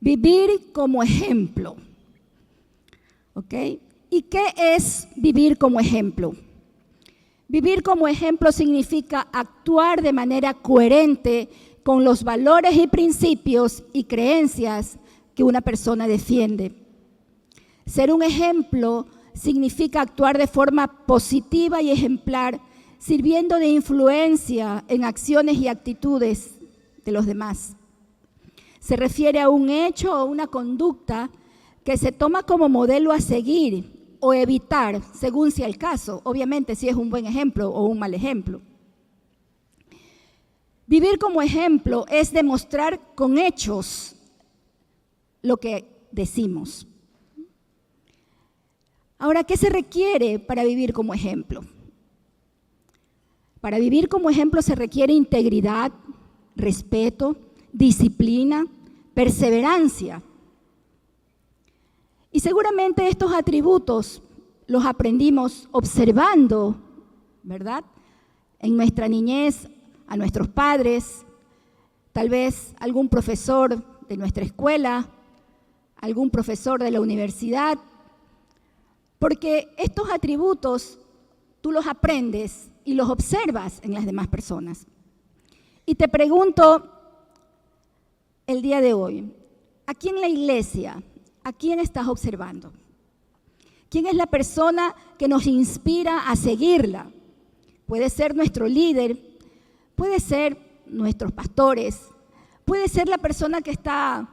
Vivir como ejemplo. ¿Ok? ¿Y qué es vivir como ejemplo? Vivir como ejemplo significa actuar de manera coherente con los valores y principios y creencias que una persona defiende. Ser un ejemplo significa actuar de forma positiva y ejemplar, sirviendo de influencia en acciones y actitudes de los demás. Se refiere a un hecho o una conducta que se toma como modelo a seguir o evitar, según sea el caso, obviamente si es un buen ejemplo o un mal ejemplo. Vivir como ejemplo es demostrar con hechos lo que decimos. Ahora, ¿qué se requiere para vivir como ejemplo? Para vivir como ejemplo se requiere integridad, respeto, disciplina, perseverancia. Y seguramente estos atributos los aprendimos observando, ¿verdad? En nuestra niñez, a nuestros padres, tal vez algún profesor de nuestra escuela, algún profesor de la universidad, porque estos atributos tú los aprendes y los observas en las demás personas. Y te pregunto el día de hoy, aquí en la iglesia, ¿a quién estás observando? ¿Quién es la persona que nos inspira a seguirla? Puede ser nuestro líder, puede ser nuestros pastores, puede ser la persona que está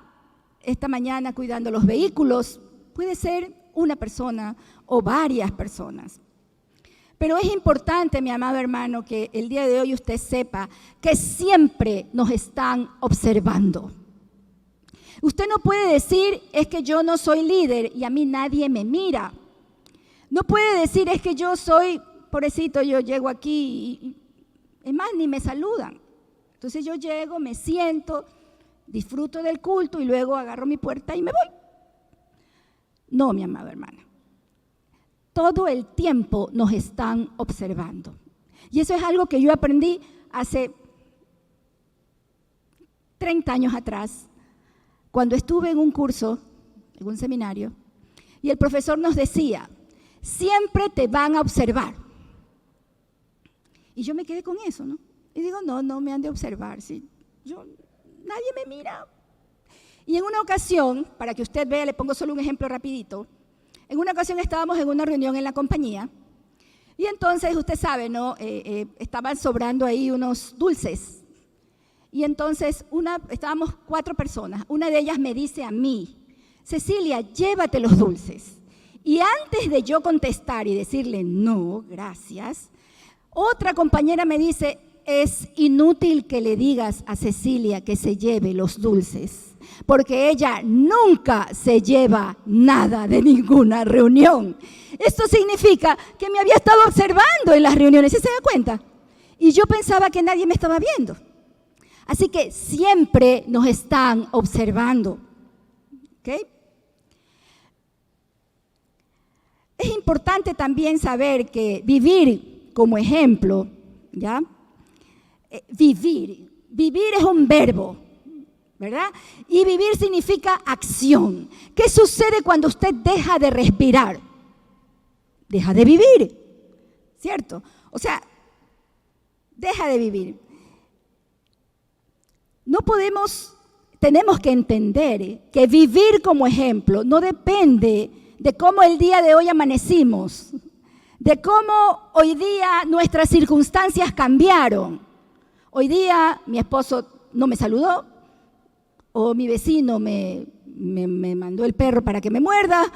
esta mañana cuidando los vehículos, puede ser una persona o varias personas. Pero es importante, mi amado hermano, que el día de hoy usted sepa que siempre nos están observando. Usted no puede decir, es que yo no soy líder y a mí nadie me mira. No puede decir, es que yo soy, pobrecito, yo llego aquí y es más, ni me saludan. Entonces yo llego, me siento, disfruto del culto y luego agarro mi puerta y me voy. No, mi amado hermano. Todo el tiempo nos están observando. Y eso es algo que yo aprendí hace 30 años atrás, cuando estuve en un curso, en un seminario, y el profesor nos decía, siempre te van a observar. Y yo me quedé con eso, ¿no? Y digo, no me han de observar, ¿sí? Nadie me mira. Y en una ocasión, para que usted vea, le pongo solo un ejemplo rapidito, en una ocasión estábamos en una reunión en la compañía, y entonces, usted sabe, ¿no? Estaban sobrando ahí unos dulces. Y entonces estábamos 4 personas, una de ellas me dice a mí, Cecilia, llévate los dulces. Y antes de yo contestar y decirle no, gracias, otra compañera me dice, es inútil que le digas a Cecilia que se lleve los dulces, porque ella nunca se lleva nada de ninguna reunión. Esto significa que me había estado observando en las reuniones, ¿sí se da cuenta? Y yo pensaba que nadie me estaba viendo. Así que siempre nos están observando. ¿Ok? Es importante también saber que vivir como ejemplo, ¿ya? Vivir es un verbo, ¿verdad? Y vivir significa acción. ¿Qué sucede cuando usted deja de respirar? Deja de vivir, ¿cierto? O sea, deja de vivir. Tenemos que entender que vivir como ejemplo no depende de cómo el día de hoy amanecimos, de cómo hoy día nuestras circunstancias cambiaron. Hoy día mi esposo no me saludó, o mi vecino me mandó el perro para que me muerda,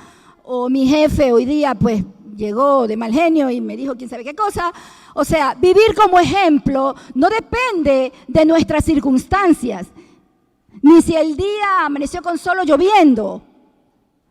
o mi jefe hoy día pues llegó de mal genio y me dijo quién sabe qué cosa. O sea, vivir como ejemplo no depende de nuestras circunstancias, ni si el día amaneció con sol o lloviendo.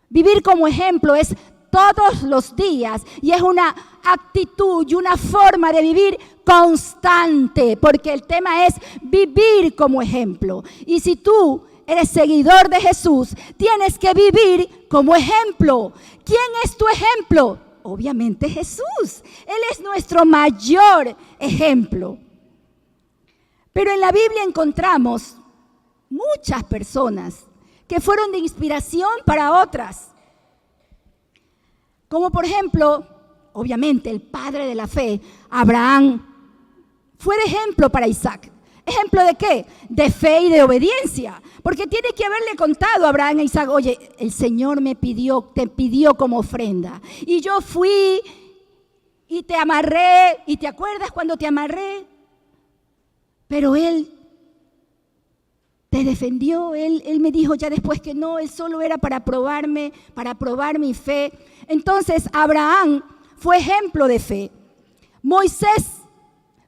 Vivir como ejemplo es todos los días y es una actitud y una forma de vivir constante, porque el tema es vivir como ejemplo. Y si tú eres seguidor de Jesús, tienes que vivir como ejemplo. ¿Quién es tu ejemplo? Obviamente Jesús. Él es nuestro mayor ejemplo. Pero en la Biblia encontramos muchas personas que fueron de inspiración para otras. Como por ejemplo, obviamente el padre de la fe, Abraham, fue de ejemplo para Isaac. ¿Ejemplo de qué? De fe y de obediencia. Porque tiene que haberle contado a Abraham e Isaac, oye, el Señor te pidió como ofrenda. Y yo fui y te amarré. ¿Y te acuerdas cuando te amarré? Pero Él te defendió. Él me dijo ya después que no, Él solo era para probarme, para probar mi fe. Entonces Abraham fue ejemplo de fe. Moisés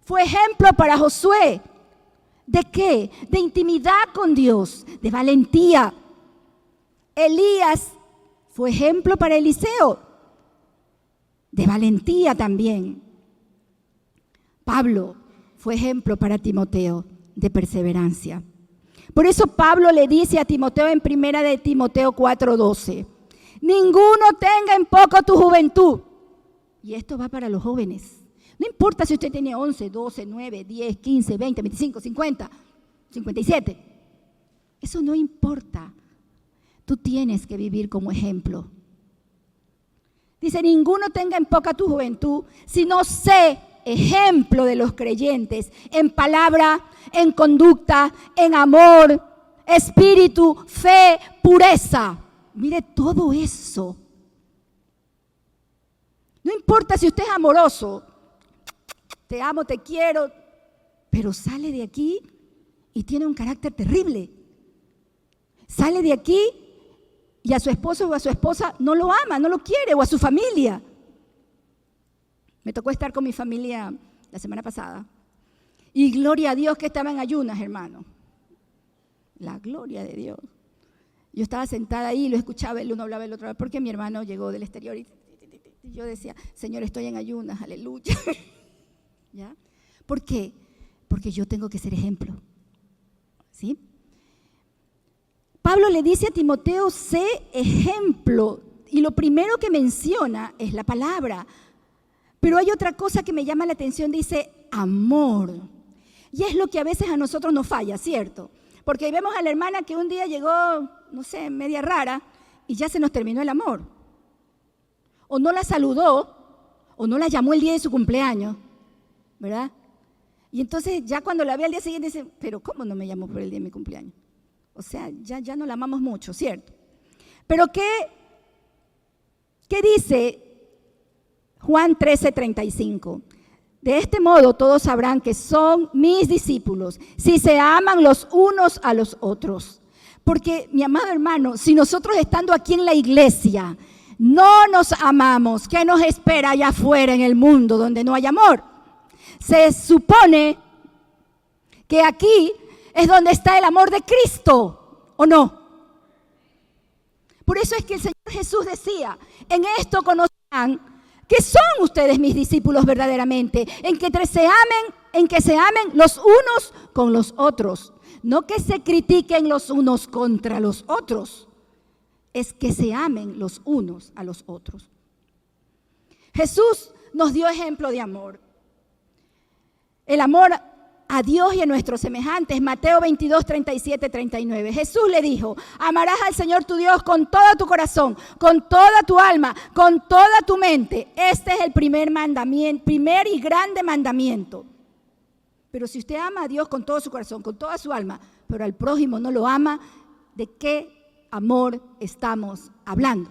fue ejemplo para Josué. ¿De qué? De intimidad con Dios, de valentía. Elías fue ejemplo para Eliseo, de valentía también. Pablo fue ejemplo para Timoteo, de perseverancia. Por eso Pablo le dice a Timoteo en 1 de Timoteo 4:12, ninguno tenga en poco tu juventud. Y esto va para los jóvenes. No importa si usted tiene 11, 12, 9, 10, 15, 20, 25, 50, 57. Eso no importa. Tú tienes que vivir como ejemplo. Dice, ninguno tenga en poca tu juventud, sino sé ejemplo de los creyentes en palabra, en conducta, en amor, espíritu, fe, pureza. Mire todo eso. No importa si usted es amoroso, te amo, te quiero, pero sale de aquí y tiene un carácter terrible. Sale de aquí y a su esposo o a su esposa no lo ama, no lo quiere, o a su familia. Me tocó estar con mi familia la semana pasada y gloria a Dios que estaba en ayunas, hermano. La gloria de Dios. Yo estaba sentada ahí y lo escuchaba, el uno hablaba, el otro, porque mi hermano llegó del exterior y yo decía, Señor, estoy en ayunas, aleluya. ¿Ya? ¿Por qué? Porque yo tengo que ser ejemplo. ¿Sí? Pablo le dice a Timoteo, sé ejemplo. Y lo primero que menciona es la palabra. Pero hay otra cosa que me llama la atención, dice amor. Y es lo que a veces a nosotros nos falla, ¿cierto? Porque vemos a la hermana que un día llegó, no sé, media rara, y ya se nos terminó el amor. O no la saludó, o no la llamó el día de su cumpleaños, ¿verdad? Y entonces ya cuando la ve al día siguiente dice, pero ¿cómo no me llamó por el día de mi cumpleaños? O sea, ya no la amamos mucho, ¿cierto? Pero ¿qué dice Juan 13:35? De este modo todos sabrán que son mis discípulos, si se aman los unos a los otros. Porque, mi amado hermano, si nosotros estando aquí en la iglesia no nos amamos, ¿qué nos espera allá afuera en el mundo donde no hay amor? Se supone que aquí es donde está el amor de Cristo, ¿o no? Por eso es que el Señor Jesús decía, en esto conocerán que son ustedes mis discípulos verdaderamente, en que se amen los unos con los otros, no que se critiquen los unos contra los otros, es que se amen los unos a los otros. Jesús nos dio ejemplo de amor. El amor a Dios y a nuestros semejantes. Mateo 22, 37, 39. Jesús le dijo, amarás al Señor tu Dios con todo tu corazón, con toda tu alma, con toda tu mente. Este es el primer y grande mandamiento. Pero si usted ama a Dios con todo su corazón, con toda su alma, pero al prójimo no lo ama, ¿de qué amor estamos hablando?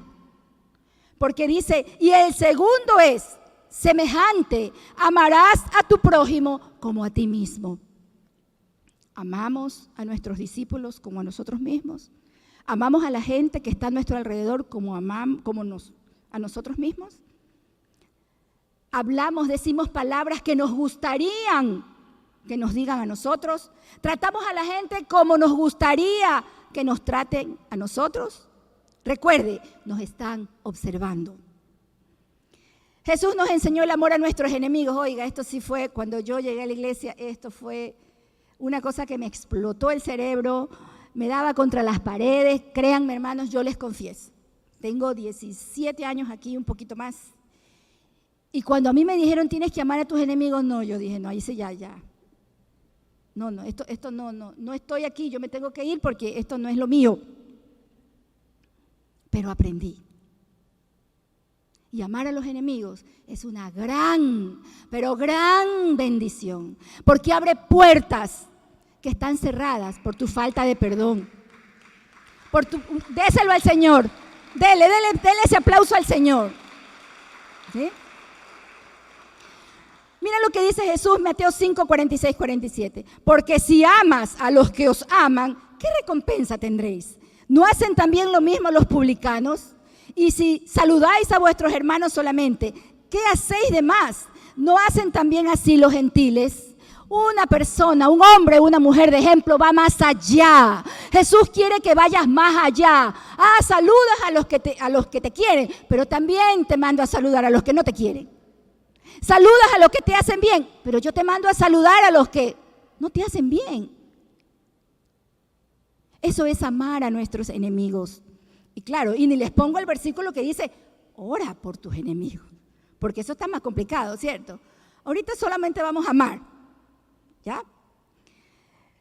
Porque dice, y el segundo es semejante, amarás a tu prójimo como a ti mismo. ¿Amamos a nuestros discípulos como a nosotros mismos? ¿Amamos a la gente que está a nuestro alrededor como a nosotros mismos? Decimos palabras que nos gustarían que nos digan a nosotros. ¿Tratamos a la gente como nos gustaría que nos traten a nosotros? Recuerde, nos están observando. Jesús nos enseñó el amor a nuestros enemigos. Oiga, esto sí fue, cuando yo llegué a la iglesia, esto fue una cosa que me explotó el cerebro, me daba contra las paredes. Créanme, hermanos, yo les confieso. Tengo 17 años aquí, un poquito más. Y cuando a mí me dijeron, tienes que amar a tus enemigos, no, yo dije, no, ahí sí ya. No, esto no estoy aquí, yo me tengo que ir porque esto no es lo mío. pero aprendí. Y amar a los enemigos es una gran, pero gran bendición, porque abre puertas que están cerradas por tu falta de perdón. Déselo al Señor, dele ese aplauso al Señor. ¿Sí? Mira lo que dice Jesús, Mateo 5, 46, 47. Porque si amas a los que os aman, ¿qué recompensa tendréis? ¿No hacen también lo mismo los publicanos? Y si saludáis a vuestros hermanos solamente, ¿qué hacéis de más? ¿No hacen también así los gentiles? Una persona, un hombre, una mujer de ejemplo va más allá. Jesús quiere que vayas más allá. Saludas a los que te quieren, pero también te mando a saludar a los que no te quieren. Saludas a los que te hacen bien, pero yo te mando a saludar a los que no te hacen bien. Eso es amar a nuestros enemigos. Y claro, y ni les pongo el versículo que dice, ora por tus enemigos, porque eso está más complicado, ¿cierto? Ahorita solamente vamos a amar, ¿ya?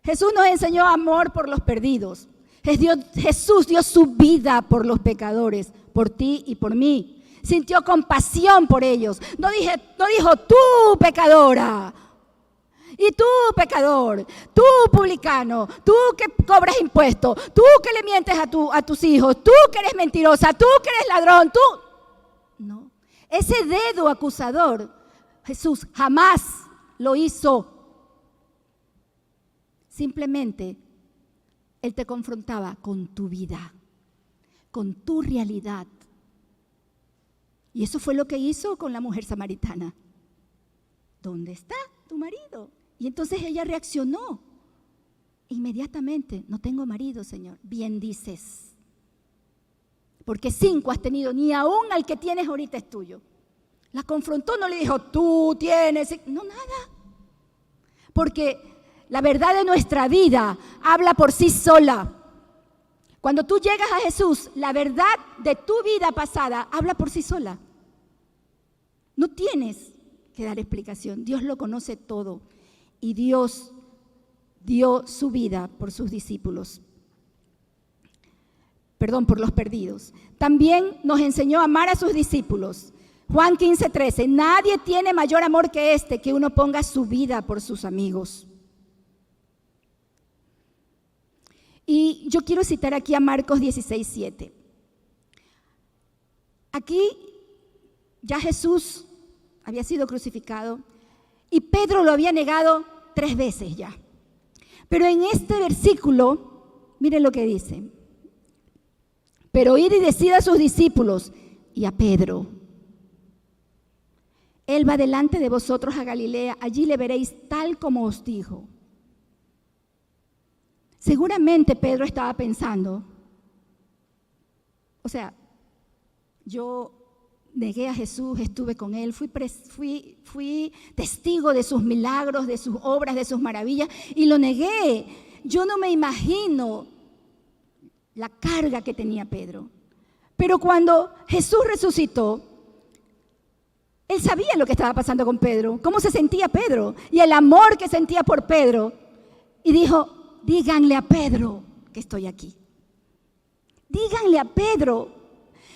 Jesús nos enseñó amor por los perdidos. Jesús dio su vida por los pecadores, por ti y por mí. Sintió compasión por ellos. No dijo, tú pecadora, y tú pecador, tú publicano, tú que cobras impuestos, tú que le mientes a tus hijos, tú que eres mentirosa, tú que eres ladrón, tú. No, ese dedo acusador, Jesús jamás lo hizo. Simplemente, Él te confrontaba con tu vida, con tu realidad. Y eso fue lo que hizo con la mujer samaritana. ¿Dónde está tu marido? Y entonces ella reaccionó inmediatamente. No tengo marido, Señor. Bien dices. Porque 5 has tenido, ni aún al que tienes ahorita es tuyo. La confrontó, no le dijo, tú tienes. No, nada. Porque la verdad de nuestra vida habla por sí sola. Cuando tú llegas a Jesús, la verdad de tu vida pasada habla por sí sola. No tienes que dar explicación. Dios lo conoce todo. Y Dios dio su vida por sus discípulos. Por los perdidos. También nos enseñó a amar a sus discípulos. Juan 15, 13. Nadie tiene mayor amor que este, que uno ponga su vida por sus amigos. Y yo quiero citar aquí a Marcos 16, 7. Aquí ya Jesús había sido crucificado y Pedro lo había negado 3 veces ya. Pero en este versículo, miren lo que dice. Pero id y decid a sus discípulos y a Pedro. Él va delante de vosotros a Galilea, allí le veréis tal como os dijo. Seguramente Pedro estaba pensando, yo negué a Jesús, estuve con Él, fui testigo de sus milagros, de sus obras, de sus maravillas, y lo negué. Yo no me imagino la carga que tenía Pedro. Pero cuando Jesús resucitó, Él sabía lo que estaba pasando con Pedro, cómo se sentía Pedro, y el amor que sentía por Pedro, y dijo, díganle a Pedro que estoy aquí. Díganle a Pedro.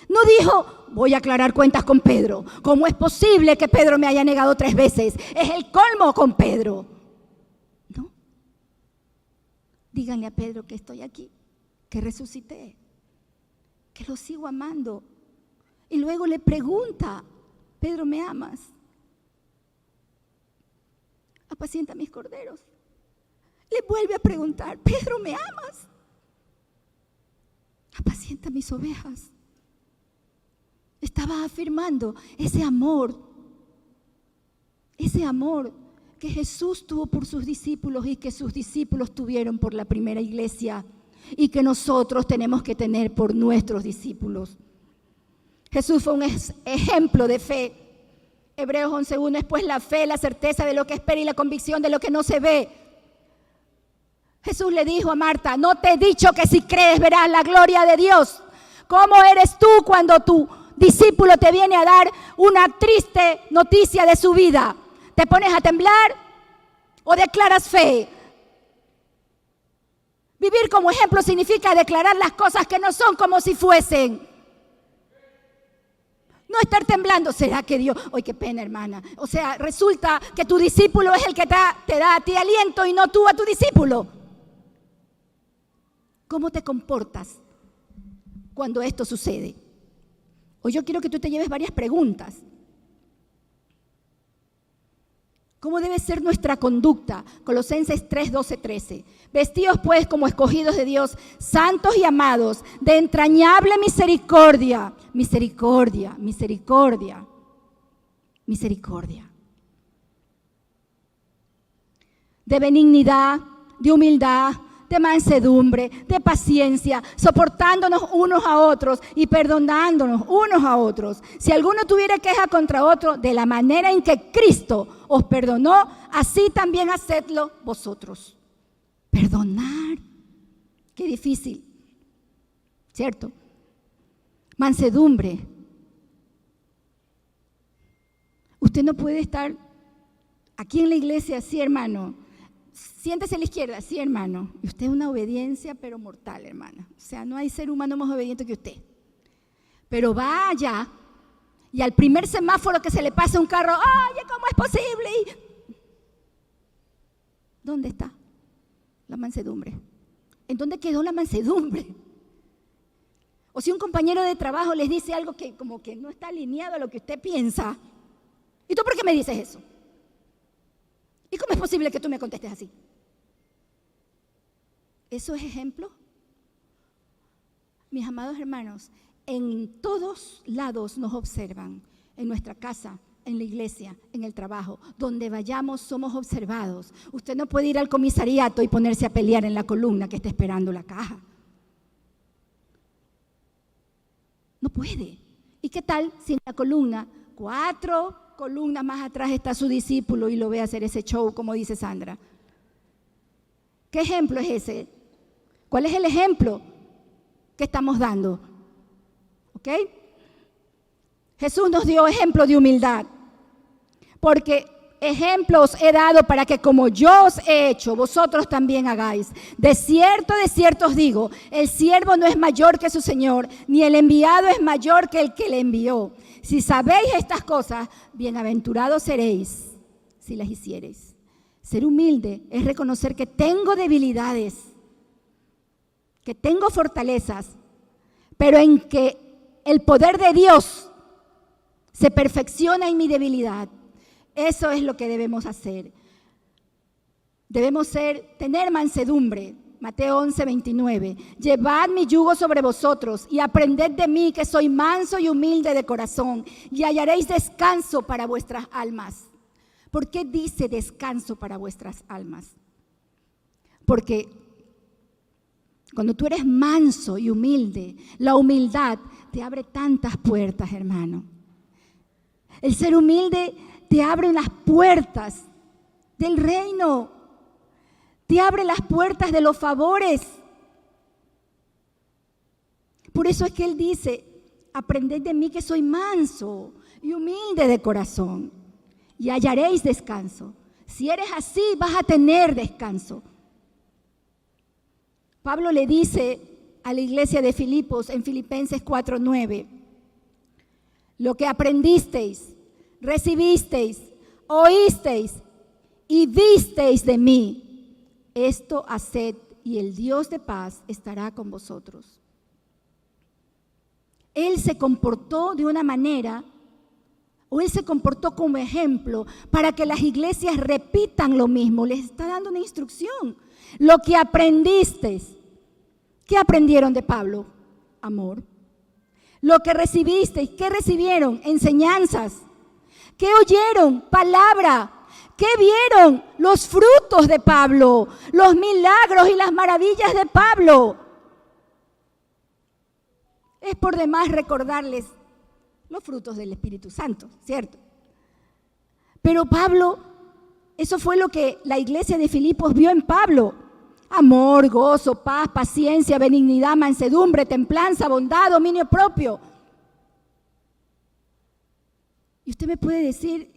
No dijo, voy a aclarar cuentas con Pedro. ¿Cómo es posible que Pedro me haya negado 3 veces? Es el colmo con Pedro. No. Díganle a Pedro que estoy aquí, que resucité, que lo sigo amando. Y luego le pregunta, Pedro, ¿me amas? Apacienta mis corderos. Le vuelve a preguntar, Pedro, ¿me amas? Apacienta mis ovejas. Estaba afirmando ese amor que Jesús tuvo por sus discípulos y que sus discípulos tuvieron por la primera iglesia y que nosotros tenemos que tener por nuestros discípulos. Jesús fue un ejemplo de fe. Hebreos 11:1 es pues la fe, la certeza de lo que espera y la convicción de lo que no se ve. Jesús le dijo a Marta, no te he dicho que si crees verás la gloria de Dios. ¿Cómo eres tú cuando tu discípulo te viene a dar una triste noticia de su vida? ¿Te pones a temblar o declaras fe? Vivir como ejemplo significa declarar las cosas que no son como si fuesen. No estar temblando. ¿Será que Dios? ¡Ay, qué pena, hermana! O sea, resulta que tu discípulo es el que te da a ti aliento y no tú a tu discípulo. ¿Cómo te comportas cuando esto sucede? Hoy yo quiero que tú te lleves varias preguntas. ¿Cómo debe ser nuestra conducta? Colosenses 3, 12, 13. Vestidos pues como escogidos de Dios, santos y amados, de entrañable misericordia. Misericordia, misericordia, misericordia. De benignidad, de humildad, de mansedumbre, de paciencia, soportándonos unos a otros y perdonándonos unos a otros. Si alguno tuviera queja contra otro, de la manera en que Cristo os perdonó, así también hacedlo vosotros. Perdonar, qué difícil, ¿cierto? Mansedumbre. Usted no puede estar aquí en la iglesia así, hermano. Siéntese a la izquierda, sí, hermano. Y usted es una obediencia, pero mortal, hermana. O sea, no hay ser humano más obediente que usted. Pero va allá y al primer semáforo que se le pasa un carro, ¡ay, cómo es posible! Y ¿dónde está la mansedumbre? ¿En dónde quedó la mansedumbre? O si un compañero de trabajo les dice algo que como que no está alineado a lo que usted piensa, ¿y tú por qué me dices eso? ¿Y cómo es posible que tú me contestes así? ¿Eso es ejemplo? Mis amados hermanos, en todos lados nos observan, en nuestra casa, en la iglesia, en el trabajo, donde vayamos somos observados. Usted no puede ir al comisariato y ponerse a pelear en la columna que está esperando la caja. No puede. ¿Y qué tal si en la columna 4 columnas más atrás está su discípulo y lo ve hacer ese show, como dice Sandra? ¿Qué ejemplo es ese? ¿Cuál es el ejemplo que estamos dando? ¿Ok? Jesús nos dio ejemplo de humildad, porque ejemplos he dado para que como yo os he hecho, vosotros también hagáis. De cierto os digo, el siervo no es mayor que su Señor, ni el enviado es mayor que el que le envió. Si sabéis estas cosas, bienaventurados seréis si las hiciereis. Ser humilde es reconocer que tengo debilidades, que tengo fortalezas, pero en que el poder de Dios se perfecciona en mi debilidad. Eso es lo que debemos hacer. Debemos tener mansedumbre. Mateo 11, 29. Llevad mi yugo sobre vosotros y aprended de mí, que soy manso y humilde de corazón, y hallaréis descanso para vuestras almas. ¿Por qué dice descanso para vuestras almas? Porque cuando tú eres manso y humilde, la humildad te abre tantas puertas, hermano. El ser humilde te abre unas puertas del reino. Te abre las puertas de los favores. Por eso es que Él dice, aprended de mí que soy manso y humilde de corazón, y hallaréis descanso. Si eres así, vas a tener descanso. Pablo le dice a la iglesia de Filipos en Filipenses 4:9, lo que aprendisteis, recibisteis, oísteis y visteis de mí, esto haced, y el Dios de paz estará con vosotros. Él se comportó de una manera, o Él se comportó como ejemplo para que las iglesias repitan lo mismo. Les está dando una instrucción. Lo que aprendisteis, ¿qué aprendieron de Pablo? Amor. Lo que recibisteis, ¿qué recibieron? Enseñanzas. ¿Qué oyeron? Palabra. ¿Qué vieron? Los frutos de Pablo, los milagros y las maravillas de Pablo. Es por demás recordarles los frutos del Espíritu Santo, ¿cierto? Pero Pablo, eso fue lo que la iglesia de Filipos vio en Pablo. Amor, gozo, paz, paciencia, benignidad, mansedumbre, templanza, bondad, dominio propio. Y usted me puede decir,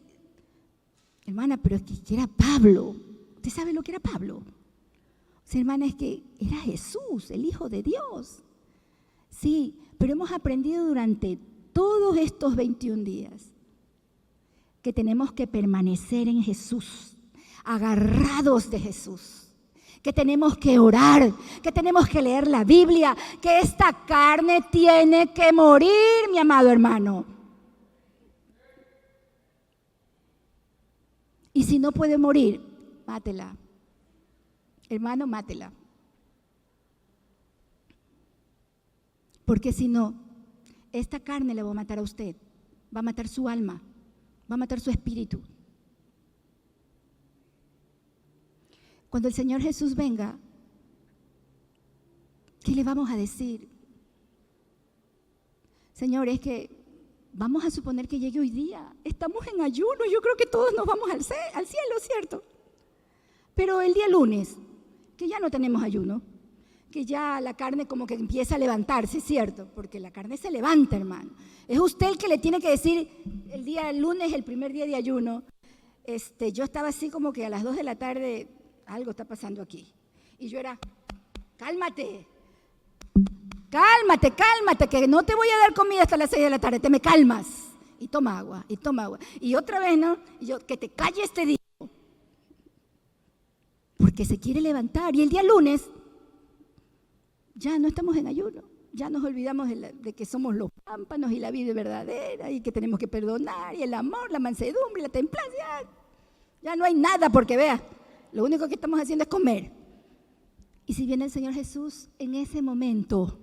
hermana, pero es que era Pablo. ¿Usted sabe lo que era Pablo? O sea, hermana, es que era Jesús, el Hijo de Dios. Sí, pero hemos aprendido durante todos estos 21 días que tenemos que permanecer en Jesús, agarrados de Jesús, que tenemos que orar, que tenemos que leer la Biblia, que esta carne tiene que morir, mi amado hermano. Y si no puede morir, mátela. Hermano, mátela. Porque si no, esta carne le va a matar a usted, va a matar su alma, va a matar su espíritu. Cuando el Señor Jesús venga, ¿qué le vamos a decir? Señor, es que vamos a suponer que llegue hoy día. Estamos en ayuno, yo creo que todos nos vamos al cielo, ¿cierto? Pero el día lunes, que ya no tenemos ayuno, que ya la carne como que empieza a levantarse, ¿cierto? Porque la carne se levanta, hermano. Es usted el que le tiene que decir el día lunes, el primer día de ayuno. Yo estaba así como que a las 2 de la tarde, algo está pasando aquí. Y yo era, cálmate, que no te voy a dar comida hasta las 6 de la tarde, te me calmas. Y toma agua. Y otra vez, ¿no? Y yo, que te calle este día. Porque se quiere levantar. Y el día lunes, ya no estamos en ayuno. Ya nos olvidamos de que somos los pámpanos y la vida verdadera y que tenemos que perdonar y el amor, la mansedumbre y la templanza. Ya no hay nada porque vea. Lo único que estamos haciendo es comer. Y si viene el Señor Jesús en ese momento,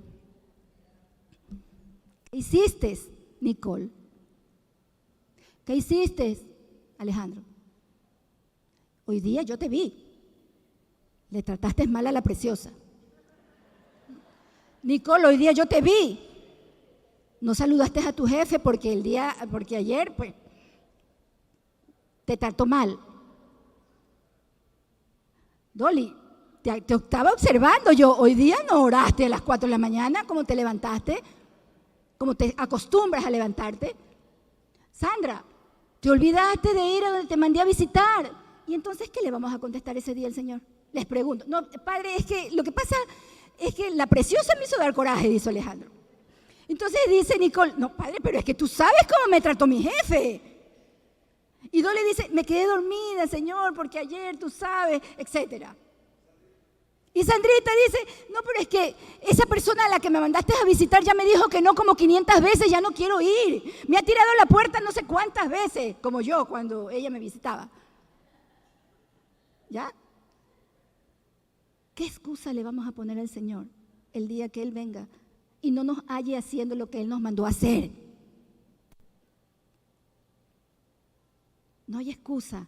¿qué hiciste, Nicole? ¿Qué hiciste, Alejandro? Hoy día yo te vi. Le trataste mal a la preciosa. Nicole, hoy día yo te vi. No saludaste a tu jefe porque ayer pues te trató mal. Dolly, te estaba observando yo. Hoy día no oraste a las 4 de la mañana como te levantaste, como te acostumbras a levantarte. Sandra, te olvidaste de ir a donde te mandé a visitar. ¿Y entonces qué le vamos a contestar ese día al Señor? Les pregunto. No, padre, es que lo que pasa es que la preciosa me hizo dar coraje, dice Alejandro. Entonces dice Nicole, no, padre, pero es que tú sabes cómo me trató mi jefe. Y Dolly dice, me quedé dormida, Señor, porque ayer tú sabes, etcétera. Y Sandrita dice, no, pero es que esa persona a la que me mandaste a visitar ya me dijo que no como 500 veces, ya no quiero ir. Me ha tirado la puerta no sé cuántas veces, como yo cuando ella me visitaba. ¿Ya? ¿Qué excusa le vamos a poner al Señor el día que Él venga y no nos halle haciendo lo que Él nos mandó a hacer? No hay excusa.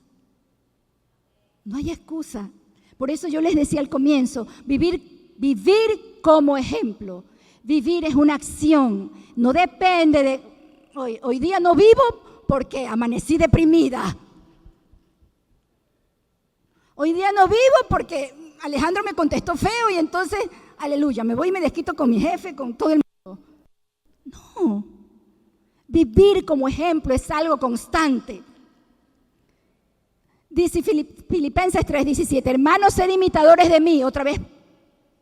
No hay excusa. Por eso yo les decía al comienzo, vivir como ejemplo. Vivir es una acción. No depende de, hoy día no vivo porque amanecí deprimida. Hoy día no vivo porque Alejandro me contestó feo y entonces, aleluya, me voy y me desquito con mi jefe, con todo el mundo. No. Vivir como ejemplo es algo constante. Dice Filipenses 3:17, hermanos, sed imitadores de mí. Otra vez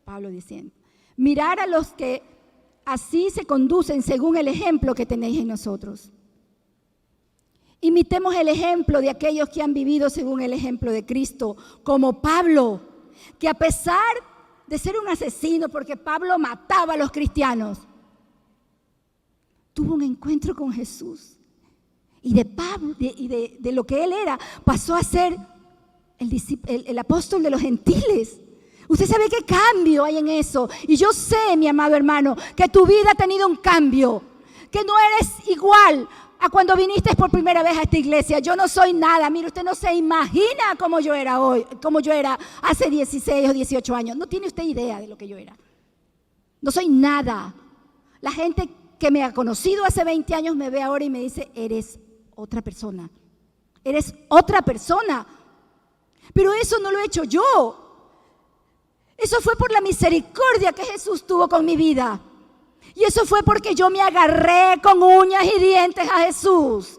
Pablo diciendo, mirar a los que así se conducen según el ejemplo que tenéis en nosotros. Imitemos el ejemplo de aquellos que han vivido según el ejemplo de Cristo, como Pablo, que a pesar de ser un asesino, porque Pablo mataba a los cristianos, tuvo un encuentro con Jesús. Y de Pablo, de lo que él era, pasó a ser el apóstol de los gentiles. Usted sabe qué cambio hay en eso. Y yo sé, mi amado hermano, que tu vida ha tenido un cambio, que no eres igual a cuando viniste por primera vez a esta iglesia. Yo no soy nada. Mire, usted no se imagina cómo yo era hoy, cómo yo era hace 16 o 18 años. No tiene usted idea de lo que yo era. No soy nada. La gente que me ha conocido hace 20 años me ve ahora y me dice, eres otra persona. Eres otra persona. Pero eso no lo he hecho yo. Eso fue por la misericordia que Jesús tuvo con mi vida. Y eso fue porque yo me agarré con uñas y dientes a Jesús.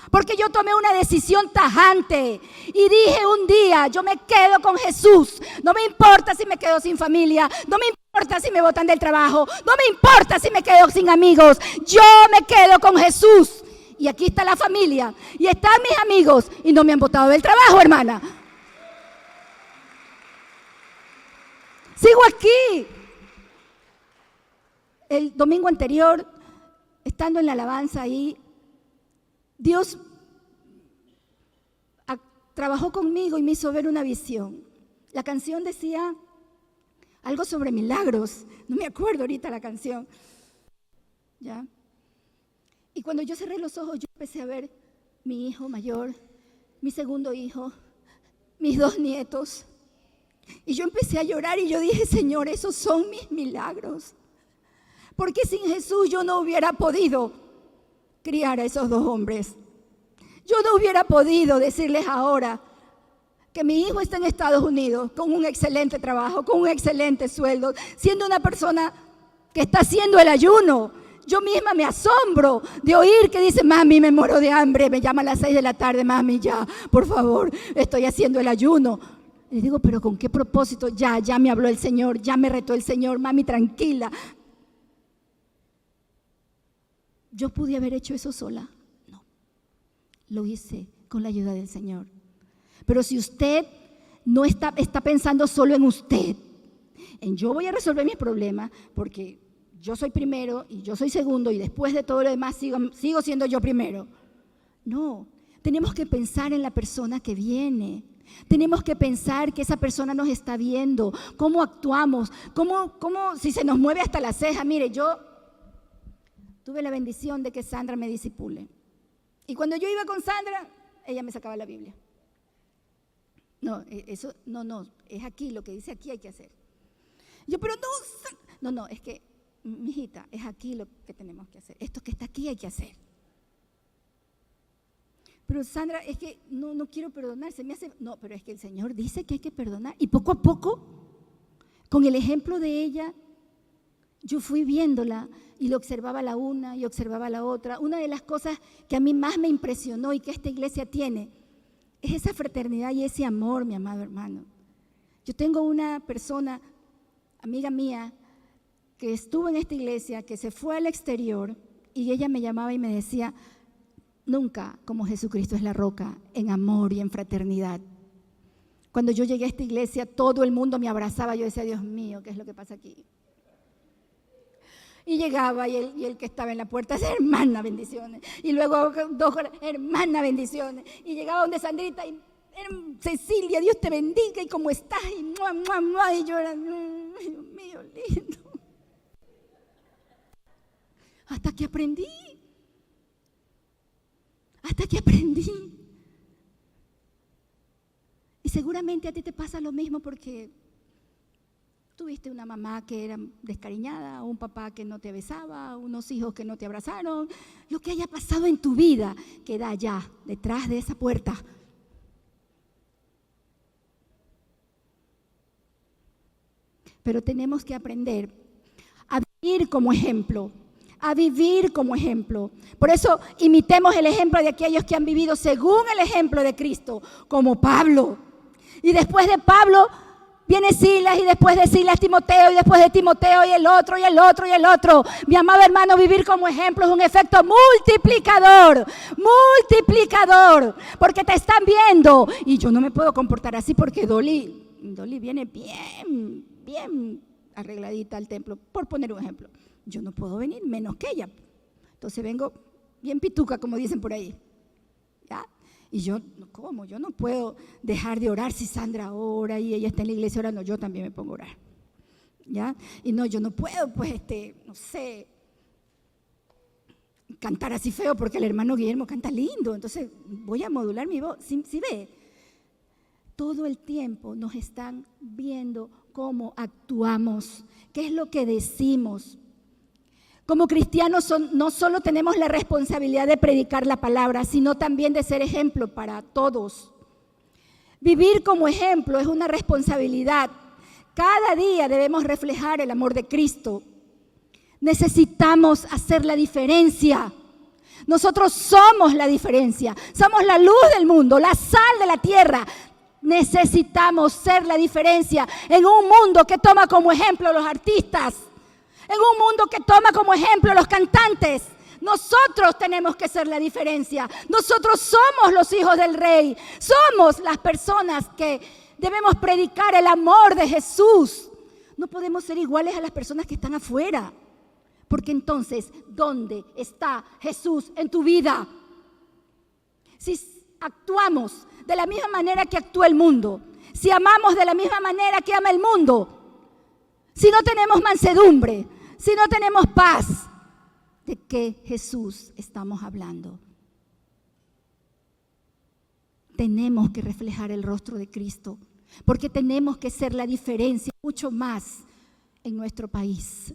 Porque yo tomé una decisión tajante y dije un día, yo me quedo con Jesús. No me importa si me quedo sin familia, no me importa importa si me botan del trabajo, no me importa si me quedo sin amigos, yo me quedo con Jesús. Y aquí está la familia, y están mis amigos, y no me han botado del trabajo, hermana. Sigo aquí. El domingo anterior, estando en la alabanza ahí, Dios trabajó conmigo y me hizo ver una visión. La canción decía algo sobre milagros. No me acuerdo ahorita la canción. ¿Ya? Y cuando yo cerré los ojos, yo empecé a ver mi hijo mayor, mi segundo hijo, mis 2 nietos. Y yo empecé a llorar y yo dije, Señor, esos son mis milagros. Porque sin Jesús yo no hubiera podido criar a esos 2 hombres. Yo no hubiera podido decirles ahora que mi hijo está en Estados Unidos con un excelente trabajo, con un excelente sueldo, siendo una persona que está haciendo el ayuno. Yo misma me asombro de oír que dice, mami, me muero de hambre, me llama a las 6 de la tarde, mami, ya, por favor, estoy haciendo el ayuno. Le digo, pero ¿con qué propósito? Ya me habló el Señor, ya me retó el Señor, mami, tranquila. ¿Yo pude haber hecho eso sola? No, lo hice con la ayuda del Señor. Pero si usted no está pensando solo en usted, en yo voy a resolver mis problemas, porque yo soy primero y yo soy segundo y después de todo lo demás sigo siendo yo primero. No, tenemos que pensar en la persona que viene. Tenemos que pensar que esa persona nos está viendo, cómo actuamos, cómo si se nos mueve hasta la ceja. Mire, yo tuve la bendición de que Sandra me discipule. Y cuando yo iba con Sandra, ella me sacaba la Biblia. No, eso, no, es aquí, lo que dice aquí hay que hacer. Yo, pero no, es que, mijita, es aquí lo que tenemos que hacer. Esto que está aquí hay que hacer. Pero Sandra, es que no quiero perdonar, se me hace... No, pero es que el Señor dice que hay que perdonar. Y poco a poco, con el ejemplo de ella, yo fui viéndola y lo observaba la una y observaba la otra. Una de las cosas que a mí más me impresionó y que esta iglesia tiene es esa fraternidad y ese amor, mi amado hermano. Yo tengo una persona, amiga mía, que estuvo en esta iglesia, que se fue al exterior y ella me llamaba y me decía, nunca como Jesucristo es la roca, en amor y en fraternidad. Cuando yo llegué a esta iglesia, todo el mundo me abrazaba, yo decía, Dios mío, ¿qué es lo que pasa aquí? Y llegaba y el que estaba en la puerta decía, hermana, bendiciones. Y luego 2 horas, hermana, bendiciones. Y llegaba donde Sandrita y Cecilia, Dios te bendiga, y cómo estás, y mua, mua, mua. Y yo era, Dios mío, lindo. Hasta que aprendí. Y seguramente a ti te pasa lo mismo porque tuviste una mamá que era descariñada, un papá que no te besaba, unos hijos que no te abrazaron. Lo que haya pasado en tu vida queda allá, detrás de esa puerta. Pero tenemos que aprender a vivir como ejemplo. Por eso imitemos el ejemplo de aquellos que han vivido según el ejemplo de Cristo, como Pablo. Y después de Pablo viene Silas, y después de Silas Timoteo, y después de Timoteo y el otro, y el otro, y el otro. Mi amado hermano, vivir como ejemplo es un efecto multiplicador, porque te están viendo. Y yo no me puedo comportar así porque Dolly viene bien arregladita al templo, por poner un ejemplo. Yo no puedo venir menos que ella. Entonces vengo bien pituca, como dicen por ahí. ¿Ya? Y yo, ¿cómo? Yo no puedo dejar de orar si Sandra ora y ella está en la iglesia orando. Yo también me pongo a orar. ¿Ya? Y no, yo no puedo, pues, no sé, cantar así feo porque el hermano Guillermo canta lindo. Entonces voy a modular mi voz. ¿Sí ve? Todo el tiempo nos están viendo cómo actuamos, qué es lo que decimos. Como cristianos no solo tenemos la responsabilidad de predicar la palabra, sino también de ser ejemplo para todos. Vivir como ejemplo es una responsabilidad. Cada día debemos reflejar el amor de Cristo. Necesitamos hacer la diferencia. Nosotros somos la diferencia. Somos la luz del mundo, la sal de la tierra. Necesitamos ser la diferencia en un mundo que toma como ejemplo a los artistas, en un mundo que toma como ejemplo a los cantantes. Nosotros tenemos que ser la diferencia. Nosotros somos los hijos del Rey. Somos las personas que debemos predicar el amor de Jesús. No podemos ser iguales a las personas que están afuera. Porque entonces, ¿dónde está Jesús en tu vida? Si actuamos de la misma manera que actúa el mundo, si amamos de la misma manera que ama el mundo, si no tenemos mansedumbre, si no tenemos paz, ¿de qué Jesús estamos hablando? Tenemos que reflejar el rostro de Cristo, porque tenemos que ser la diferencia mucho más en nuestro país.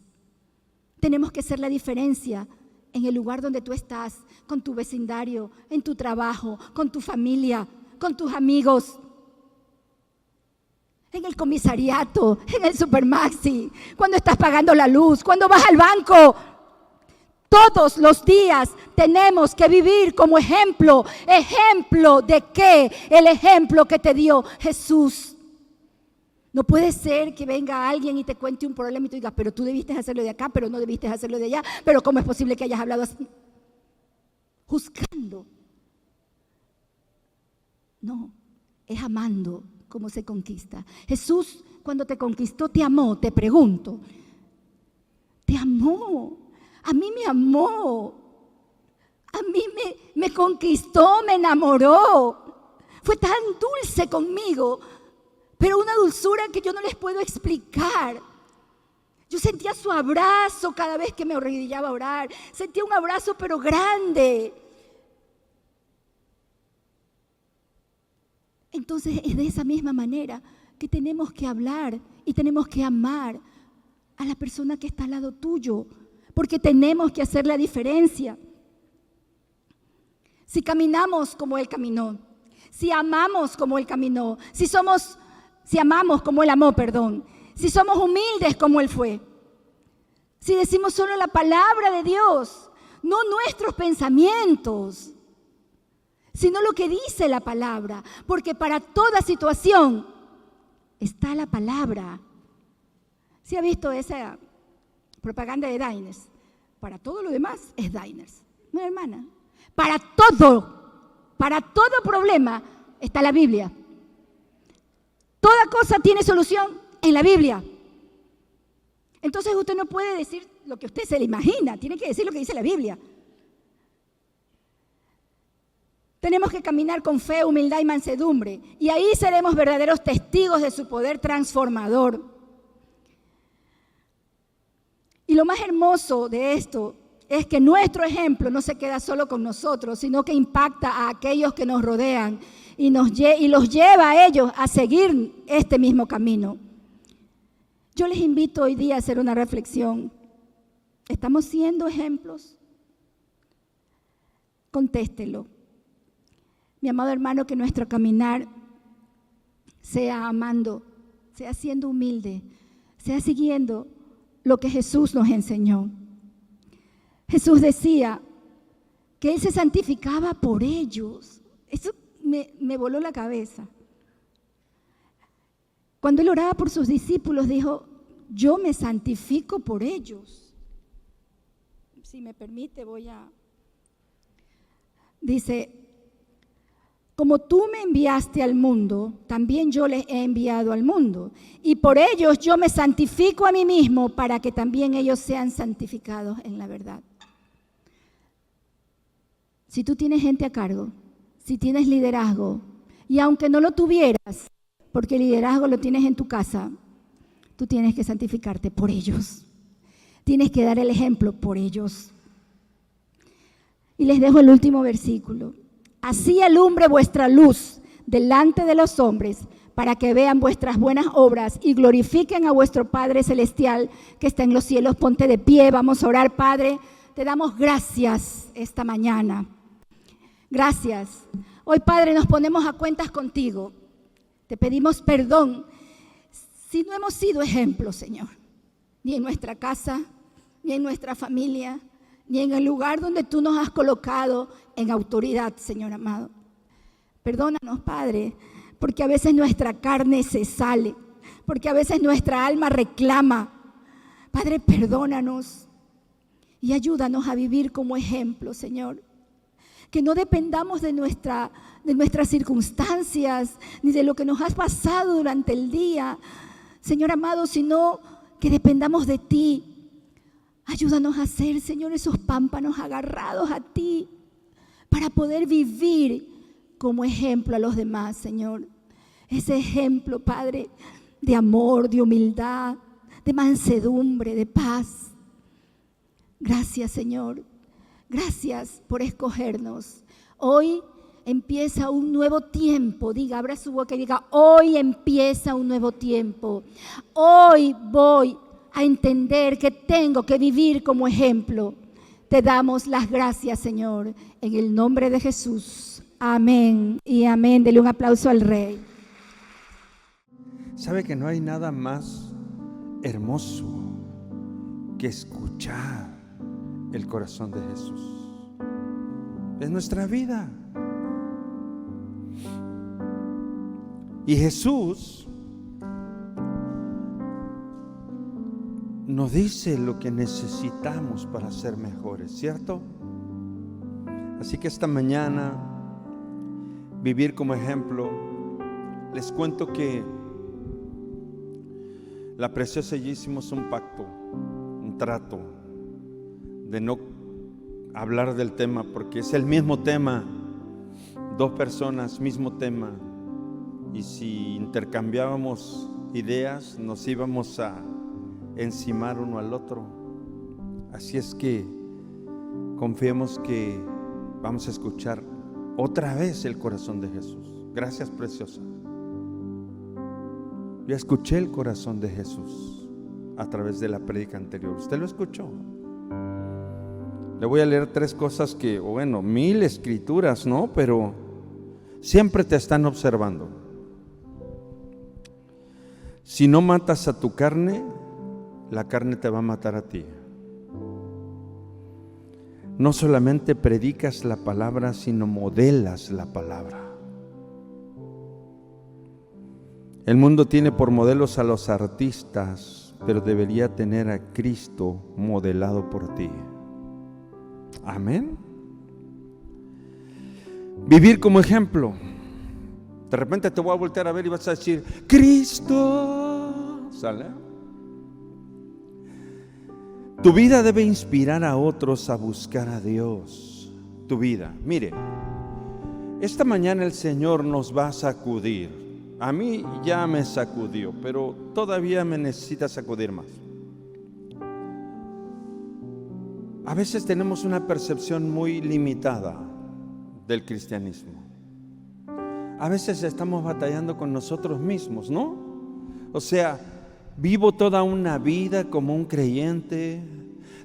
Tenemos que ser la diferencia en el lugar donde tú estás, con tu vecindario, en tu trabajo, con tu familia, con tus amigos, en el comisariato, en el Supermaxi, cuando estás pagando la luz, cuando vas al banco. Todos los días tenemos que vivir como ejemplo. ¿Ejemplo de qué? El ejemplo que te dio Jesús. No puede ser que venga alguien y te cuente un problema y tú digas, pero tú debiste hacerlo de acá, pero no debiste hacerlo de allá, pero ¿cómo es posible que hayas hablado así? Juzgando. No, es amando como se conquista. Jesús, cuando te conquistó, te amó, te pregunto. Te amó. A mí me amó. A mí me conquistó, me enamoró. Fue tan dulce conmigo. Pero una dulzura que yo no les puedo explicar. Yo sentía su abrazo cada vez que me arrodillaba a orar. Sentía un abrazo pero grande. Entonces es de esa misma manera que tenemos que hablar y tenemos que amar a la persona que está al lado tuyo. Porque tenemos que hacer la diferencia. Si caminamos como Él caminó, si amamos como Él caminó, si amamos como Él amó, si somos humildes como Él fue, si decimos solo la palabra de Dios, no nuestros pensamientos, sino lo que dice la palabra, porque para toda situación está la palabra. ¿Sí ha visto esa propaganda de Diners? Para todo lo demás es Diners. No, hermana. Para todo problema está la Biblia. Toda cosa tiene solución en la Biblia. Entonces usted no puede decir lo que usted se le imagina, tiene que decir lo que dice la Biblia. Tenemos que caminar con fe, humildad y mansedumbre, y ahí seremos verdaderos testigos de su poder transformador. Y lo más hermoso de esto es que nuestro ejemplo no se queda solo con nosotros, sino que impacta a aquellos que nos rodean y los lleva a ellos a seguir este mismo camino. Yo les invito hoy día a hacer una reflexión. ¿Estamos siendo ejemplos? Contéstelo. Mi amado hermano, que nuestro caminar sea amando, sea siendo humilde, sea siguiendo lo que Jesús nos enseñó. Jesús decía que Él se santificaba por ellos. Eso me voló la cabeza. Cuando Él oraba por sus discípulos, dijo, yo me santifico por ellos. Si me permite, dice, como tú me enviaste al mundo, también yo les he enviado al mundo. Y por ellos yo me santifico a mí mismo para que también ellos sean santificados en la verdad. Si tú tienes gente a cargo, si tienes liderazgo, y aunque no lo tuvieras, porque el liderazgo lo tienes en tu casa, tú tienes que santificarte por ellos. Tienes que dar el ejemplo por ellos. Y les dejo el último versículo. Así alumbre vuestra luz delante de los hombres, para que vean vuestras buenas obras y glorifiquen a vuestro Padre Celestial que está en los cielos. Ponte de pie, vamos a orar. Padre, te damos gracias esta mañana. Gracias. Hoy, Padre, nos ponemos a cuentas contigo. Te pedimos perdón si no hemos sido ejemplos, Señor, ni en nuestra casa, ni en nuestra familia, ni en el lugar donde tú nos has colocado en autoridad, Señor amado. Perdónanos, Padre, porque a veces nuestra carne se sale, porque a veces nuestra alma reclama. Padre, perdónanos y ayúdanos a vivir como ejemplo, Señor. Que no dependamos de nuestras circunstancias, ni de lo que nos has pasado durante el día, Señor amado, sino que dependamos de ti. Ayúdanos a ser, Señor, esos pámpanos agarrados a ti, para poder vivir como ejemplo a los demás, Señor. Ese ejemplo, Padre, de amor, de humildad, de mansedumbre, de paz. Gracias, Señor. Gracias por escogernos. Hoy empieza un nuevo tiempo. Diga, abra su boca y diga, hoy empieza un nuevo tiempo. Hoy voy a entender que tengo que vivir como ejemplo. Te damos las gracias, Señor, en el nombre de Jesús. Amén y amén. Dele un aplauso al Rey. ¿Sabe que no hay nada más hermoso que escuchar el corazón de Jesús? Es nuestra vida. Y Jesús nos dice lo que necesitamos para ser mejores, ¿cierto? Así que esta mañana, vivir como ejemplo, les cuento que la preciosa y yo hicimos un pacto, un trato de no hablar del tema, porque es el mismo tema, dos personas, mismo tema, y si intercambiábamos ideas nos íbamos a encimar uno al otro. Así es que confiemos que vamos a escuchar otra vez el corazón de Jesús. Gracias, preciosa. Yo escuché el corazón de Jesús a través de la prédica anterior. ¿Usted lo escuchó? Le voy a leer 3 cosas que, bueno, 1000 escrituras, ¿no? Pero siempre te están observando. Si no matas a tu carne, la carne te va a matar a ti. No solamente predicas la palabra, sino modelas la palabra. El mundo tiene por modelos a los artistas, pero debería tener a Cristo modelado por ti. Amén. Vivir como ejemplo. De repente te voy a voltear a ver y vas a decir, Cristo. ¿Sale? Tu vida debe inspirar a otros a buscar a Dios. Tu vida. Mire, esta mañana el Señor nos va a sacudir. A mí ya me sacudió, pero todavía me necesita sacudir más. A veces tenemos una percepción muy limitada del cristianismo. A veces estamos batallando con nosotros mismos, ¿no? O sea, vivo toda una vida como un creyente,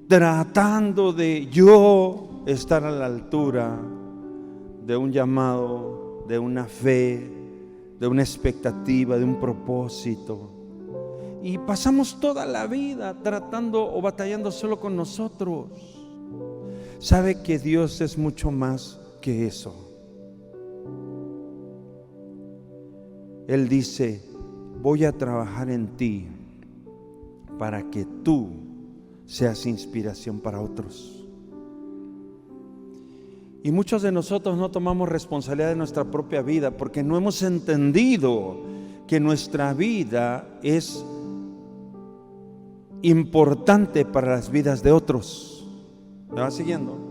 tratando de yo estar a la altura de un llamado, de una fe, de una expectativa, de un propósito. Y pasamos toda la vida tratando o batallando solo con nosotros. ¿Sabe que Dios es mucho más que eso? Él dice, voy a trabajar en ti para que tú seas inspiración para otros. Y muchos de nosotros no tomamos responsabilidad de nuestra propia vida porque no hemos entendido que nuestra vida es importante para las vidas de otros. ¿Me va siguiendo?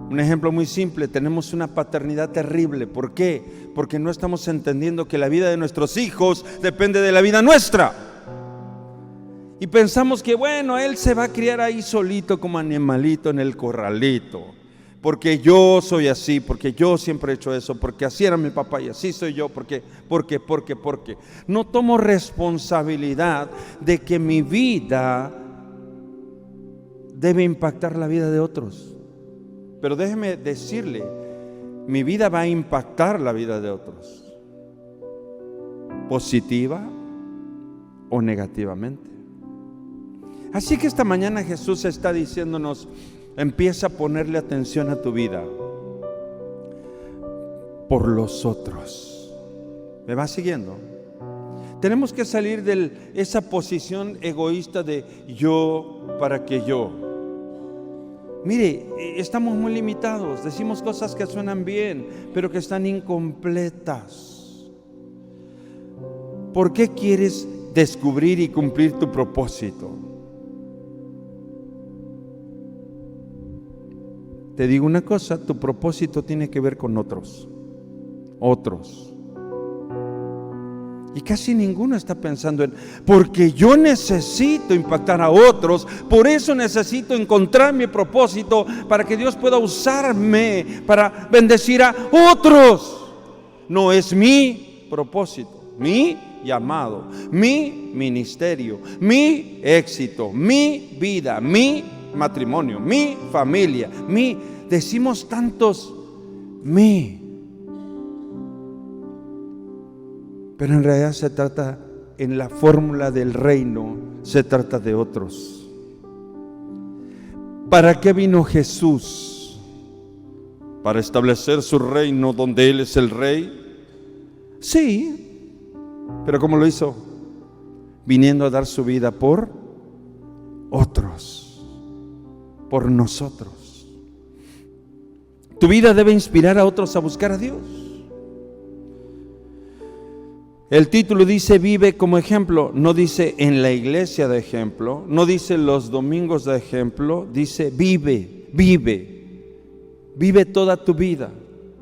Un ejemplo muy simple, tenemos una paternidad terrible. ¿Por qué? Porque no estamos entendiendo que la vida de nuestros hijos depende de la vida nuestra. Y pensamos que bueno, él se va a criar ahí solito como animalito en el corralito. Porque yo soy así, porque yo siempre he hecho eso, porque así era mi papá y así soy yo, porque. No tomo responsabilidad de que mi vida debe impactar la vida de otros. Pero déjeme decirle, mi vida va a impactar la vida de otros, positiva o negativamente. Así que esta mañana Jesús está diciéndonos, empieza a ponerle atención a tu vida. por los otros. ¿Me va siguiendo? Tenemos que salir de esa posición egoísta de yo para que yo. Mire, estamos muy limitados, decimos cosas que suenan bien, pero que están incompletas. ¿Por qué quieres descubrir y cumplir tu propósito? Te digo una cosa, tu propósito tiene que ver con otros. Y casi ninguno está pensando en, porque yo necesito impactar a otros, por eso necesito encontrar mi propósito para que Dios pueda usarme para bendecir a otros. No es mi propósito, mi llamado, mi ministerio, mi éxito, mi vida, mi matrimonio, mi familia, decimos tantos mi. Pero en realidad se trata, en la fórmula del reino, se trata de otros. ¿Para qué vino Jesús? ¿Para establecer su reino donde Él es el rey? Sí, pero ¿cómo lo hizo? Viniendo a dar su vida por otros, por nosotros. Tu vida debe inspirar a otros a buscar a Dios. El título dice vive como ejemplo, no dice en la iglesia de ejemplo, no dice los domingos de ejemplo, dice vive toda tu vida.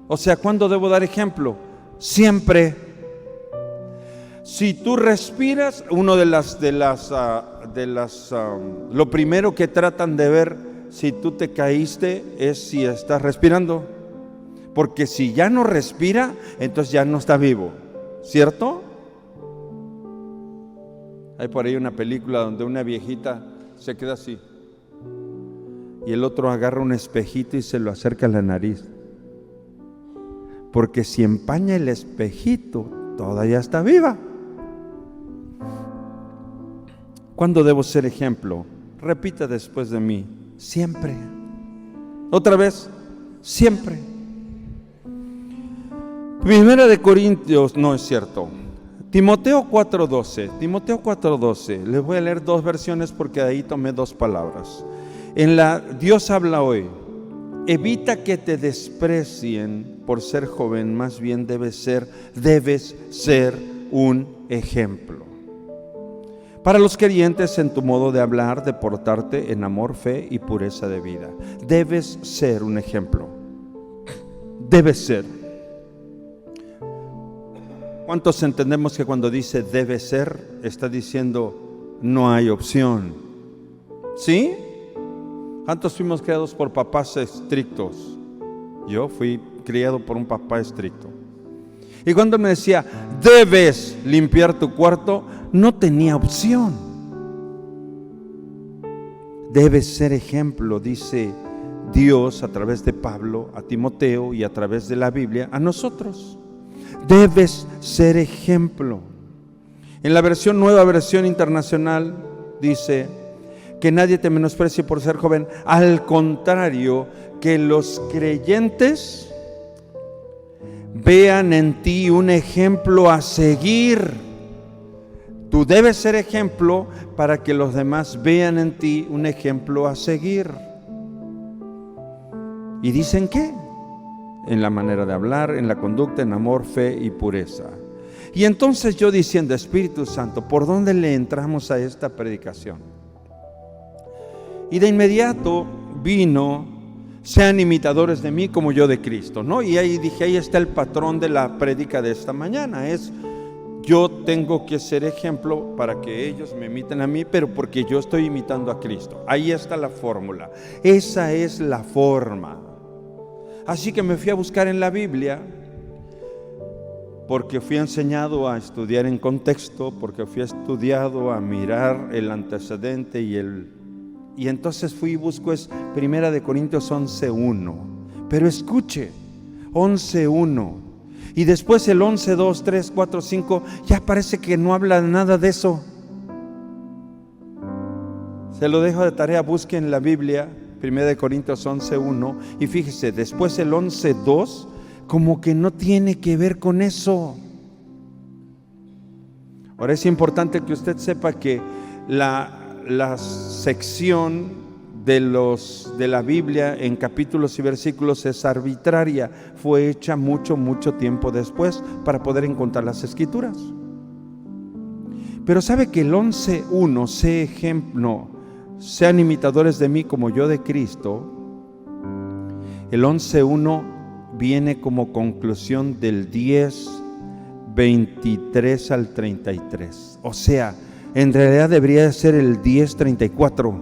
O sea, ¿cuándo debo dar ejemplo? Siempre. Si tú respiras, lo primero que tratan de ver si tú te caíste es si estás respirando, porque si ya no respira, entonces ya no está vivo. ¿Cierto? Hay por ahí una película donde una viejita se queda así y el otro agarra un espejito y se lo acerca a la nariz, porque si empaña el espejito todavía está viva. ¿Cuándo debo ser ejemplo? Repita después de mí: siempre. Otra vez: siempre. Primera de Corintios, no es cierto, Timoteo 4:12, les voy a leer dos versiones porque de ahí tomé dos palabras. En la Dios habla hoy: evita que te desprecien por ser joven, más bien debes ser un ejemplo para los creyentes en tu modo de hablar, de portarte en amor, fe y pureza de vida. Debes ser un ejemplo, debes ser. ¿Cuántos entendemos que cuando dice debe ser, está diciendo no hay opción? ¿Sí? ¿Cuántos fuimos criados por papás estrictos? Yo fui criado por un papá estricto. Y cuando me decía debes limpiar tu cuarto, no tenía opción. Debes ser ejemplo, dice Dios a través de Pablo a Timoteo y a través de la Biblia a nosotros. Debes ser ejemplo. En la nueva versión internacional dice que nadie te menosprecie por ser joven, al contrario, que los creyentes vean en ti un ejemplo a seguir. Tú debes ser ejemplo para que los demás vean en ti un ejemplo a seguir. ¿Y dicen qué? En la manera de hablar, en la conducta, en amor, fe y pureza. Y entonces yo diciendo: Espíritu Santo, ¿por dónde le entramos a esta predicación? Y de inmediato vino: sean imitadores de mí como yo de Cristo, ¿no? Y ahí dije, ahí está el patrón de la prédica de esta mañana, es yo tengo que ser ejemplo para que ellos me imiten a mí, pero porque yo estoy imitando a Cristo. Ahí está la fórmula, esa es la forma. Así que me fui a buscar en la Biblia, porque fui enseñado a estudiar en contexto, porque fui estudiado a mirar el antecedente y entonces fui y busco es Primera de Corintios 11:1. Pero escuche, 11:1. Y después el 11:2, 3, 4, 5, ya parece que no habla nada de eso. Se lo dejo de tarea, busquen la Biblia, 1 Corintios 11:1, y fíjese, después el 11:2 como que no tiene que ver con eso. Ahora es importante que usted sepa que la sección de la Biblia en capítulos y versículos es arbitraria, fue hecha mucho tiempo después para poder encontrar las escrituras. Pero sabe que el 11:1, sean imitadores de mí como yo de Cristo, el 11:1 viene como conclusión del 10:23 al 33. O sea, en realidad debería de ser el 10:34.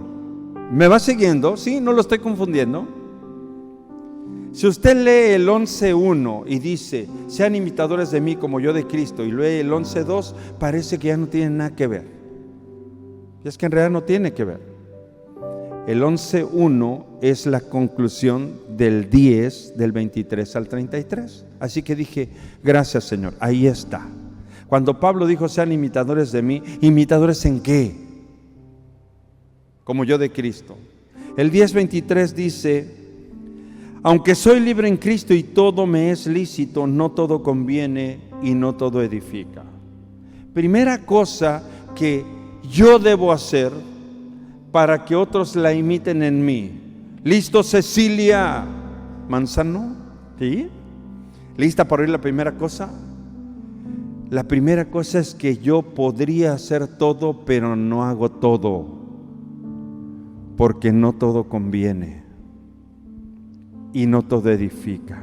¿Me va siguiendo? ¿Sí? ¿No lo estoy confundiendo? Si usted lee el 11:1 y dice, sean imitadores de mí como yo de Cristo, y lee el 11:2, parece que ya no tiene nada que ver. Y es que en realidad no tiene que ver. El 11:1 es la conclusión del 10, del 23 al 33. Así que dije, gracias Señor, ahí está. Cuando Pablo dijo, sean imitadores de mí, ¿imitadores en qué? Como yo de Cristo. El 10:23 dice, aunque soy libre en Cristo y todo me es lícito, no todo conviene y no todo edifica. Primera cosa que yo debo hacer para que otros la imiten en mí. ¿Listo, Cecilia Manzano? ¿Sí? ¿Lista para oír la primera cosa? La primera cosa es que yo podría hacer todo, pero no hago todo. Porque no todo conviene y no todo edifica.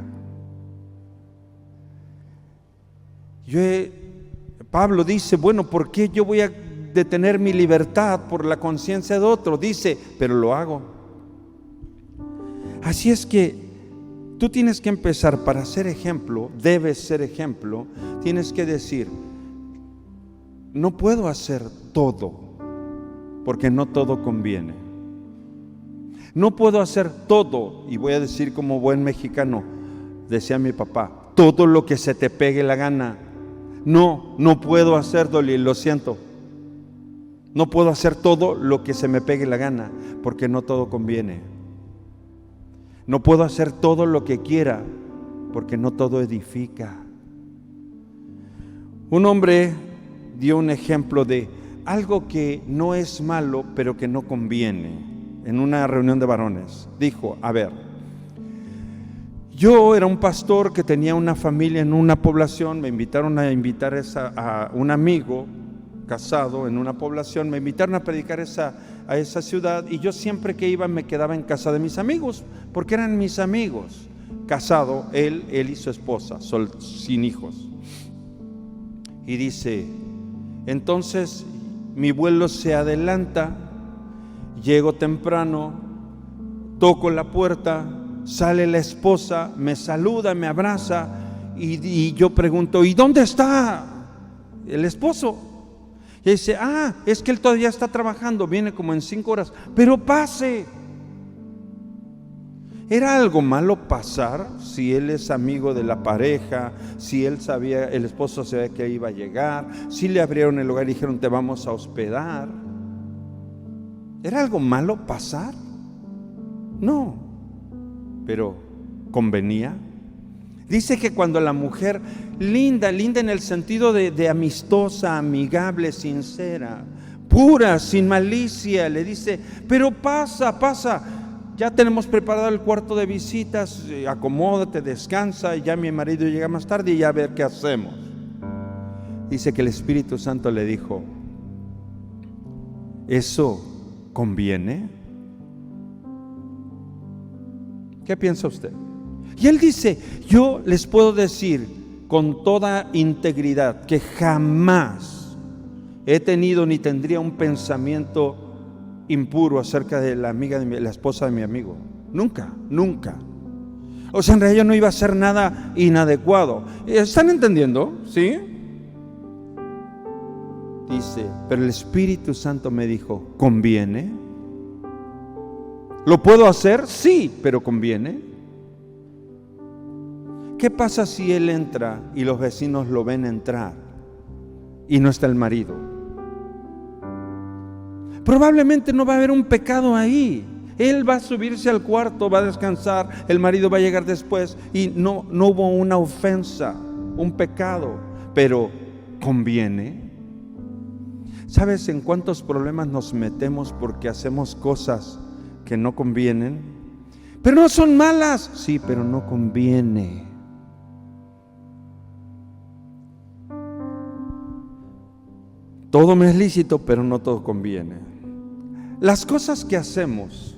Pablo dice, bueno, ¿por qué yo voy a detener mi libertad por la conciencia de otro? Dice, pero lo hago. Así es que tú tienes que empezar para ser ejemplo, debes ser ejemplo, tienes que decir, no puedo hacer todo, porque no todo conviene. No puedo hacer todo, y voy a decir como buen mexicano, decía mi papá, todo lo que se te pegue la gana. No puedo hacer, Dolly, lo siento. No puedo hacer todo lo que se me pegue la gana, porque no todo conviene. No puedo hacer todo lo que quiera, porque no todo edifica. Un hombre dio un ejemplo de algo que no es malo, pero que no conviene. En una reunión de varones, dijo, a ver, yo era un pastor que tenía una familia en una población, me invitaron a un amigo casado en una población, me invitaron a predicar a esa ciudad, y yo siempre que iba me quedaba en casa de mis amigos, porque eran mis amigos. Casado, él y su esposa, sin hijos. Y dice, entonces mi vuelo se adelanta, llego temprano, toco la puerta, sale la esposa, me saluda, me abraza, y yo pregunto, ¿y dónde está el esposo? Y dice, es que él todavía está trabajando, viene como en 5 horas, pero pase. ¿Era algo malo pasar si él es amigo de la pareja, si él sabía, el esposo sabía que iba a llegar, si le abrieron el hogar y dijeron, te vamos a hospedar? ¿Era algo malo pasar? No, pero convenía. Dice que cuando la mujer, linda en el sentido de amistosa, amigable, sincera, pura, sin malicia, le dice, pero pasa, ya tenemos preparado el cuarto de visitas, acomódate, descansa, y ya mi marido llega más tarde y ya a ver qué hacemos. Dice que el Espíritu Santo le dijo, ¿eso conviene? ¿Qué piensa usted? Y él dice, yo les puedo decir con toda integridad que jamás he tenido ni tendría un pensamiento impuro acerca de la esposa de mi amigo. Nunca. O sea, en realidad yo no iba a hacer nada inadecuado. ¿Están entendiendo? ¿Sí? Dice, pero el Espíritu Santo me dijo, ¿conviene? ¿Lo puedo hacer? Sí, pero ¿conviene? ¿Qué pasa si él entra y los vecinos lo ven entrar y no está el marido? Probablemente no va a haber un pecado ahí, Él va a subirse al cuarto, va a descansar, el marido va a llegar después y no hubo una ofensa, un pecado, pero conviene. ¿Sabes en cuántos problemas nos metemos porque hacemos cosas que no convienen? Pero no son malas, sí, pero no conviene. Todo me es lícito, pero no todo conviene. Las cosas que hacemos,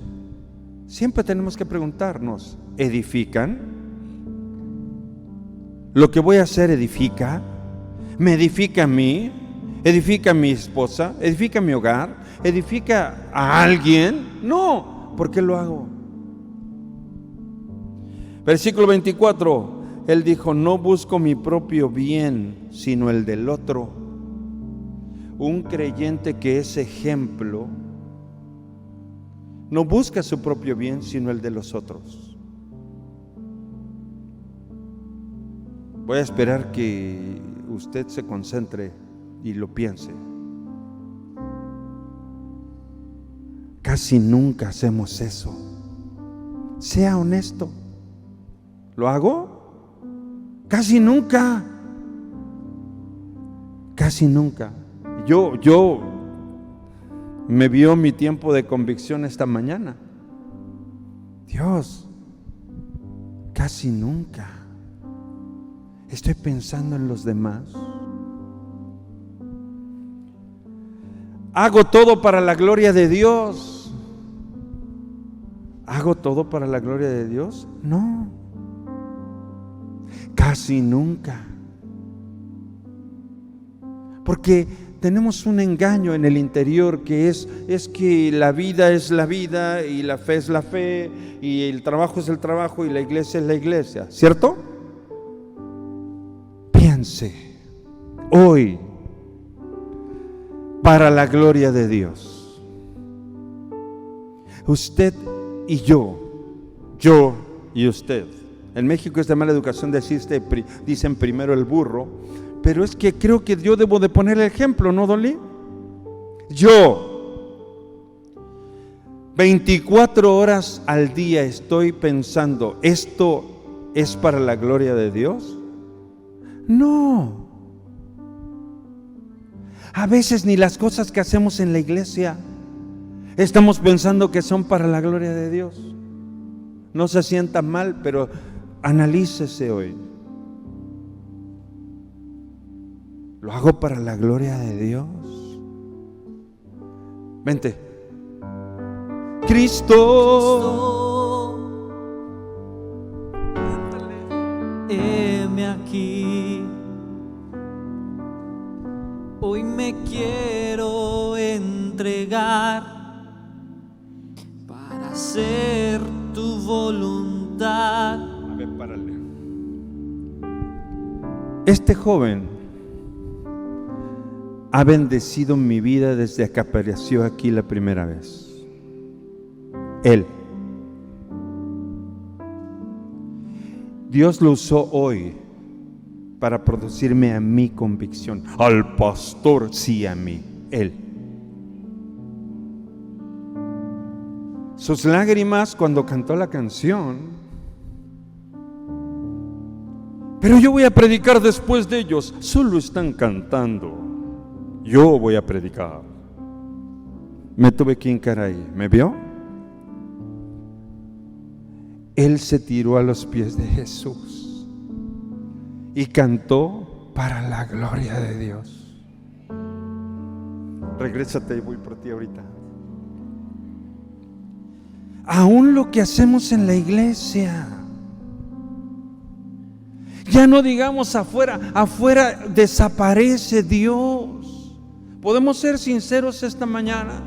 siempre tenemos que preguntarnos, ¿edifican? ¿Lo que voy a hacer edifica? ¿Me edifica a mí? ¿Edifica a mi esposa? ¿Edifica a mi hogar? ¿Edifica a alguien? No, ¿por qué lo hago? Versículo 24, Él dijo, no busco mi propio bien, sino el del otro. Un creyente que es ejemplo, no busca su propio bien, sino el de los otros. Voy a esperar que usted se concentre y lo piense. Casi nunca hacemos eso. Sea honesto. ¿Lo hago? Casi nunca. Casi nunca. Yo me vio mi tiempo de convicción esta mañana. Dios, casi nunca estoy pensando en los demás. ¿Hago todo para la gloria de Dios? ¿Hago todo para la gloria de Dios? No, casi nunca. Porque tenemos un engaño en el interior que es que la vida es la vida y la fe es la fe y el trabajo es el trabajo y la iglesia es la iglesia, ¿cierto? Piense hoy para la gloria de Dios. Usted y yo y usted. En México es de mala educación dicen primero el burro. Pero es que creo que yo debo de poner el ejemplo, ¿no, Dolly? Yo 24 horas al día estoy pensando, ¿esto es para la gloria de Dios? No. A veces ni las cosas que hacemos en la iglesia estamos pensando que son para la gloria de Dios. No se sienta mal, pero analícese hoy. ¿Lo hago para la gloria de Dios? Vente. Cristo, heme aquí. Hoy me quiero entregar para hacer tu voluntad. A ver, párale. Este joven ha bendecido mi vida desde que apareció aquí la primera vez. Él. Dios lo usó hoy para producirme a mí convicción. Al pastor, sí, a mí. Él. Sus lágrimas cuando cantó la canción. Pero yo voy a predicar después de ellos. Solo están cantando. Yo voy a predicar. Me tuve que hincar ahí. ¿Me vio? Él se tiró a los pies de Jesús y cantó para la gloria de Dios. Regrésate y voy por ti ahorita. Aún lo que hacemos en la iglesia, ya no digamos afuera desaparece Dios. ¿Podemos ser sinceros esta mañana?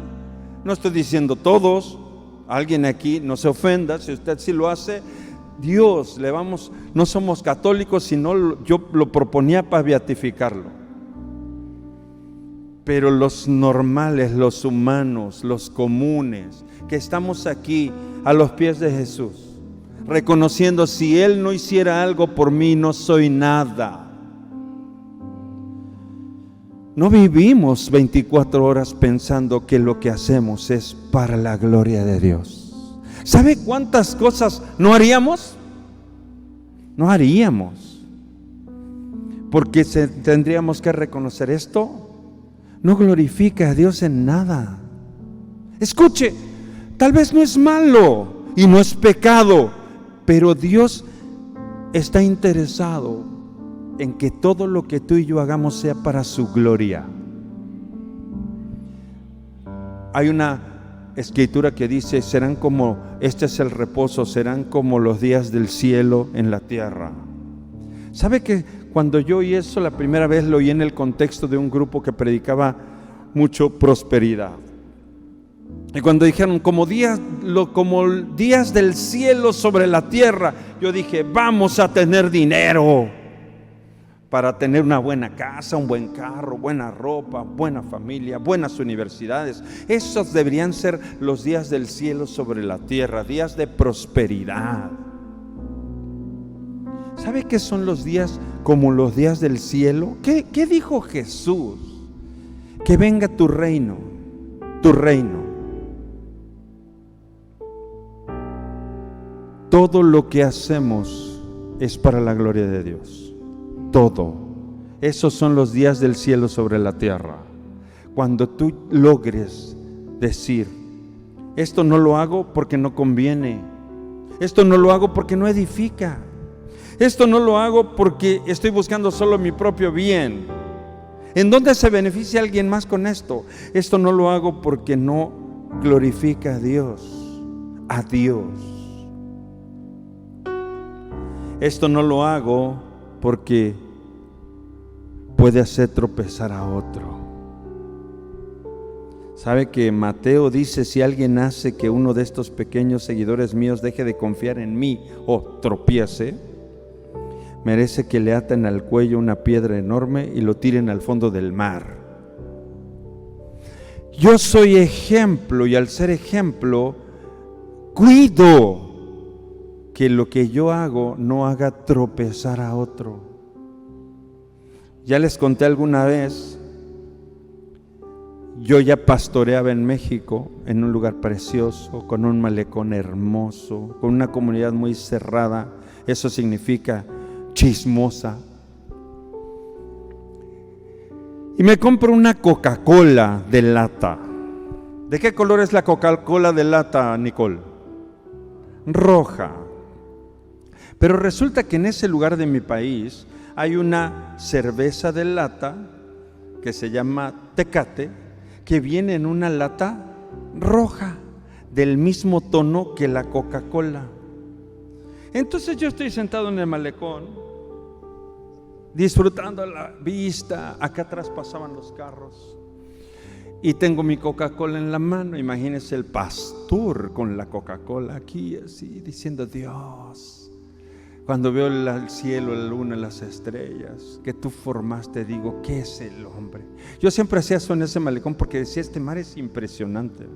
No estoy diciendo todos, alguien aquí no se ofenda, si usted sí lo hace, Dios, no somos católicos, sino yo lo proponía para beatificarlo. Pero los normales, los humanos, los comunes, que estamos aquí a los pies de Jesús, reconociendo si Él no hiciera algo por mí, no soy nada. No vivimos 24 horas pensando que lo que hacemos es para la gloria de Dios. ¿Sabe cuántas cosas no haríamos? No haríamos. Porque tendríamos que reconocer esto. No glorifica a Dios en nada. Escuche, tal vez no es malo y no es pecado, pero Dios está interesado en que todo lo que tú y yo hagamos sea para su gloria. Hay una escritura que dice, serán como, este es el reposo, serán como los días del cielo en la tierra. ¿Sabe que cuando yo oí eso la primera vez lo oí en el contexto de un grupo que predicaba mucho prosperidad? Y cuando dijeron como días del cielo sobre la tierra, yo dije, vamos a tener dinero para tener una buena casa, un buen carro, buena ropa, buena familia, buenas universidades. Esos deberían ser los días del cielo sobre la tierra, días de prosperidad. ¿Sabe qué son los días como los días del cielo? ¿Qué dijo Jesús? Que venga tu reino, tu reino. Todo lo que hacemos es para la gloria de Dios. Todo. Esos son los días del cielo sobre la tierra. Cuando tú logres decir, esto no lo hago porque no conviene. Esto no lo hago porque no edifica. Esto no lo hago porque estoy buscando solo mi propio bien. ¿En dónde se beneficia alguien más con esto? Esto no lo hago porque no glorifica a Dios. A Dios. Esto no lo hago porque puede hacer tropezar a otro. ¿Sabe que Mateo dice, si alguien hace que uno de estos pequeños seguidores míos deje de confiar en mí o tropiece, merece que le aten al cuello una piedra enorme y lo tiren al fondo del mar? Yo soy ejemplo, y al ser ejemplo, cuido que lo que yo hago no haga tropezar a otro. Ya les conté alguna vez, yo ya pastoreaba en México, en un lugar precioso, con un malecón hermoso, con una comunidad muy cerrada. Eso significa chismosa. Y me compro una Coca-Cola de lata. ¿De qué color es la Coca-Cola de lata, Nicole? Roja. Pero resulta que en ese lugar de mi país hay una cerveza de lata que se llama Tecate, que viene en una lata roja, del mismo tono que la Coca-Cola. Entonces yo estoy sentado en el malecón, disfrutando la vista. Acá atrás pasaban los carros y tengo mi Coca-Cola en la mano. Imagínense el pastor con la Coca-Cola aquí así, diciendo, Dios, cuando veo el cielo, la luna, las estrellas que tú formaste, digo, ¿qué es el hombre? Yo siempre hacía eso en ese malecón porque decía, este mar es impresionante.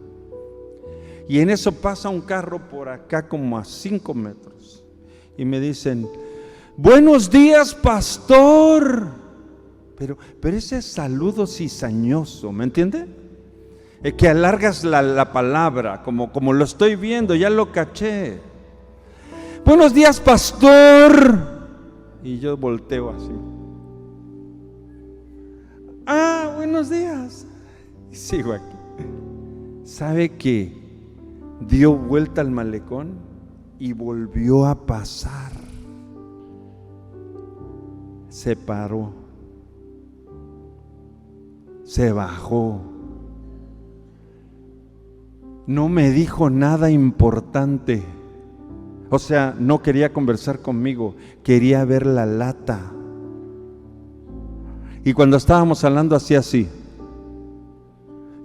Y en eso pasa un carro por acá como a 5 metros y me dicen, buenos días, pastor. Pero ese saludo cizañoso, ¿me entiende? Es que alargas la palabra, como lo estoy viendo, ya lo caché. Buenos días, pastor. Y yo volteo así. Ah, buenos días. Y sigo aquí. ¿Sabe que dio vuelta al malecón y volvió a pasar? Se paró, se bajó, no me dijo nada importante. O sea, no quería conversar conmigo, quería ver la lata. Y cuando estábamos hablando hacía así.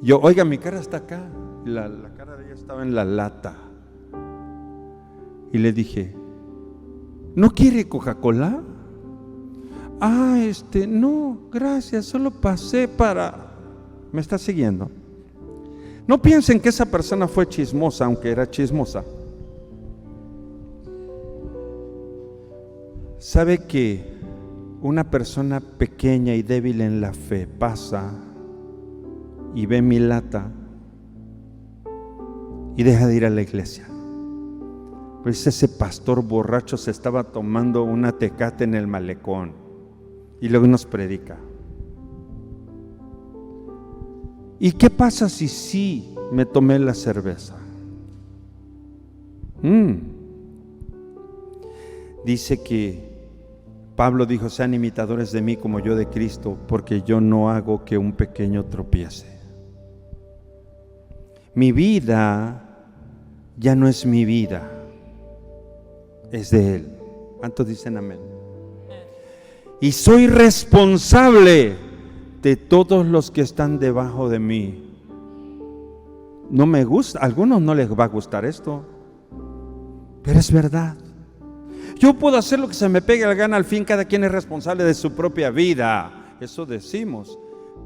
Yo, oiga, mi cara está acá. La cara de ella estaba en la lata. Y le dije, ¿no quiere Coca-Cola? Ah, no, gracias, solo pasé para... ¿Me está siguiendo? No piensen que esa persona fue chismosa, aunque era chismosa. ¿Sabe que una persona pequeña y débil en la fe pasa y ve mi lata y deja de ir a la iglesia? Pues ese pastor borracho se estaba tomando una Tecate en el malecón y luego nos predica. ¿Y qué pasa si sí me tomé la cerveza? Dice que Pablo dijo: sean imitadores de mí como yo de Cristo, porque yo no hago que un pequeño tropiece. Mi vida ya no es mi vida, es de Él. ¿Cuántos dicen amén? Y soy responsable de todos los que están debajo de mí. No me gusta, a algunos no les va a gustar esto, pero es verdad. Yo puedo hacer lo que se me pegue la gana, al fin cada quien es responsable de su propia vida. Eso decimos,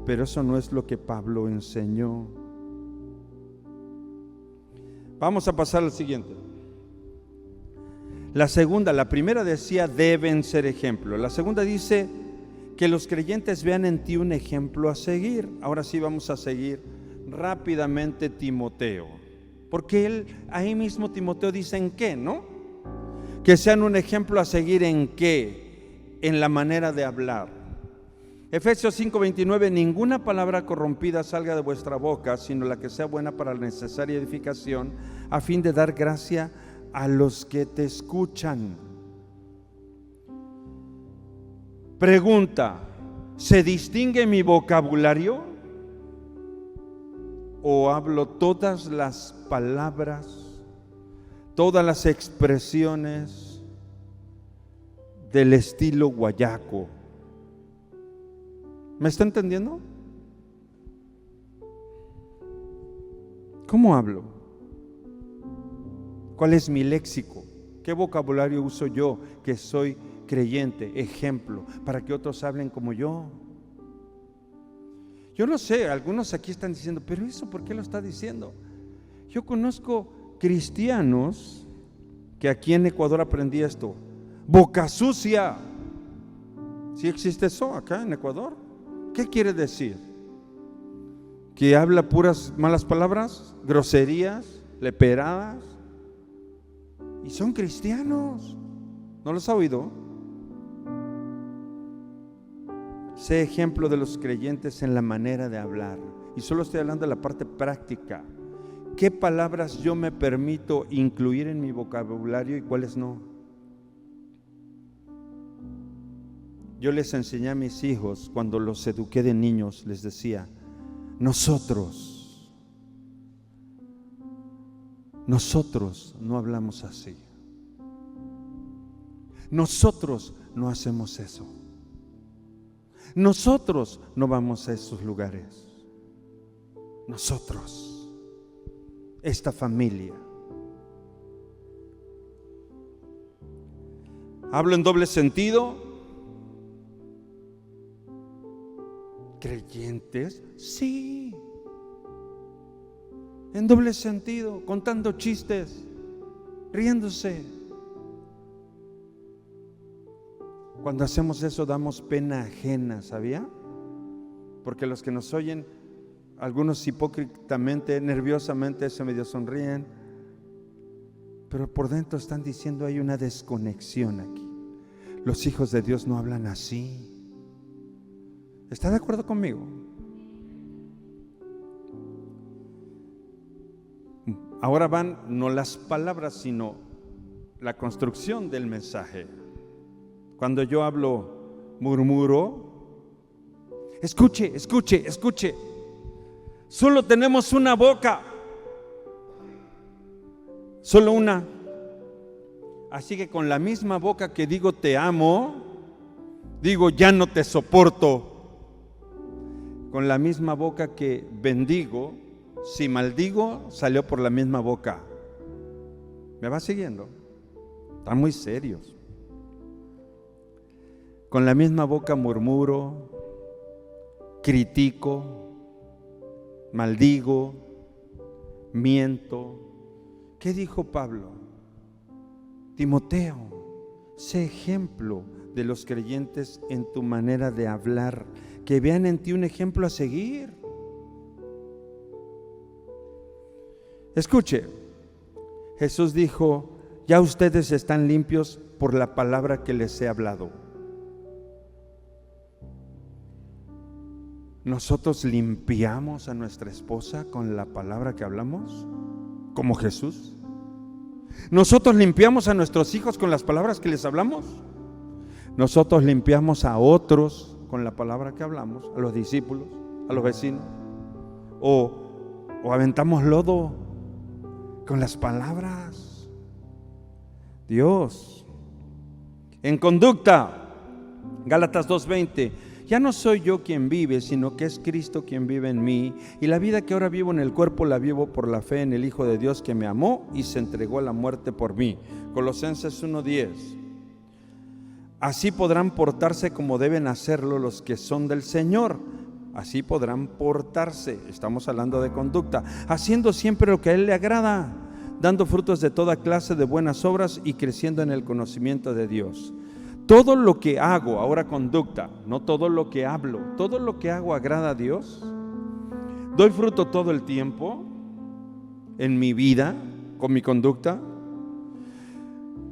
pero eso no es lo que Pablo enseñó. Vamos a pasar al siguiente. La primera decía deben ser ejemplo. La segunda dice que los creyentes vean en ti un ejemplo a seguir. Ahora sí vamos a seguir rápidamente Timoteo, porque ahí mismo Timoteo dice en qué, ¿no? Que sean un ejemplo a seguir en qué, en la manera de hablar. Efesios 5:29, ninguna palabra corrompida salga de vuestra boca, sino la que sea buena para la necesaria edificación, a fin de dar gracia a los que te escuchan. Pregunta: ¿se distingue mi vocabulario? ¿O hablo todas las palabras, todas las expresiones del estilo guayaco? ¿Me está entendiendo? ¿Cómo hablo? ¿Cuál es mi léxico? ¿Qué vocabulario uso yo, que soy creyente, ejemplo, para que otros hablen como yo? Yo no sé, algunos aquí están diciendo, pero eso, ¿por qué lo está diciendo? Yo conozco cristianos que aquí en Ecuador aprendí esto: boca sucia. ¿Sí existe eso acá en Ecuador? ¿Qué quiere decir? ¿Que habla puras malas palabras, groserías, leperadas? Y son cristianos. ¿No los ha oído? Sé ejemplo de los creyentes en la manera de hablar. Y solo estoy hablando de la parte práctica. ¿Qué palabras yo me permito incluir en mi vocabulario y cuáles no? Yo les enseñé a mis hijos, cuando los eduqué de niños, les decía: nosotros no hablamos así. Nosotros no hacemos eso. Nosotros no vamos a esos lugares. Nosotros, esta familia. ¿Hablo en doble sentido? ¿Creyentes? Sí. En doble sentido, contando chistes, riéndose. Cuando hacemos eso damos pena ajena, ¿sabía? Porque los que nos oyen, algunos hipócritamente, nerviosamente, se medio sonríen, pero por dentro están diciendo: hay una desconexión aquí. Los hijos de Dios no hablan así. ¿Está de acuerdo conmigo? Ahora van no las palabras, sino la construcción del mensaje. Cuando yo hablo, murmuro. Escuche. Solo tenemos una boca. Solo una. Así que con la misma boca que digo te amo, digo ya no te soporto. Con la misma boca que bendigo, si maldigo, salió por la misma boca. ¿Me va siguiendo? Están muy serios. Con la misma boca murmuro, critico, maldigo, miento. ¿Qué dijo Pablo? Timoteo, sé ejemplo de los creyentes en tu manera de hablar, que vean en ti un ejemplo a seguir. Escuche, Jesús dijo: ya ustedes están limpios por la palabra que les he hablado. ¿Nosotros limpiamos a nuestra esposa con la palabra que hablamos? ¿Como Jesús? ¿Nosotros limpiamos a nuestros hijos con las palabras que les hablamos? ¿Nosotros limpiamos a otros con la palabra que hablamos? ¿A los discípulos? ¿A los vecinos? ¿O aventamos lodo con las palabras? Dios. En conducta, Gálatas 2:20, ya no soy yo quien vive, sino que es Cristo quien vive en mí, y la vida que ahora vivo en el cuerpo la vivo por la fe en el Hijo de Dios que me amó y se entregó a la muerte por mí. Colosenses 1:10. Así podrán portarse como deben hacerlo los que son del Señor. Así podrán portarse, estamos hablando de conducta, haciendo siempre lo que a Él le agrada, dando frutos de toda clase de buenas obras y creciendo en el conocimiento de Dios. Todo lo que hago, ahora conducta, no todo lo que hablo, todo lo que hago agrada a Dios. Doy fruto todo el tiempo en mi vida con mi conducta.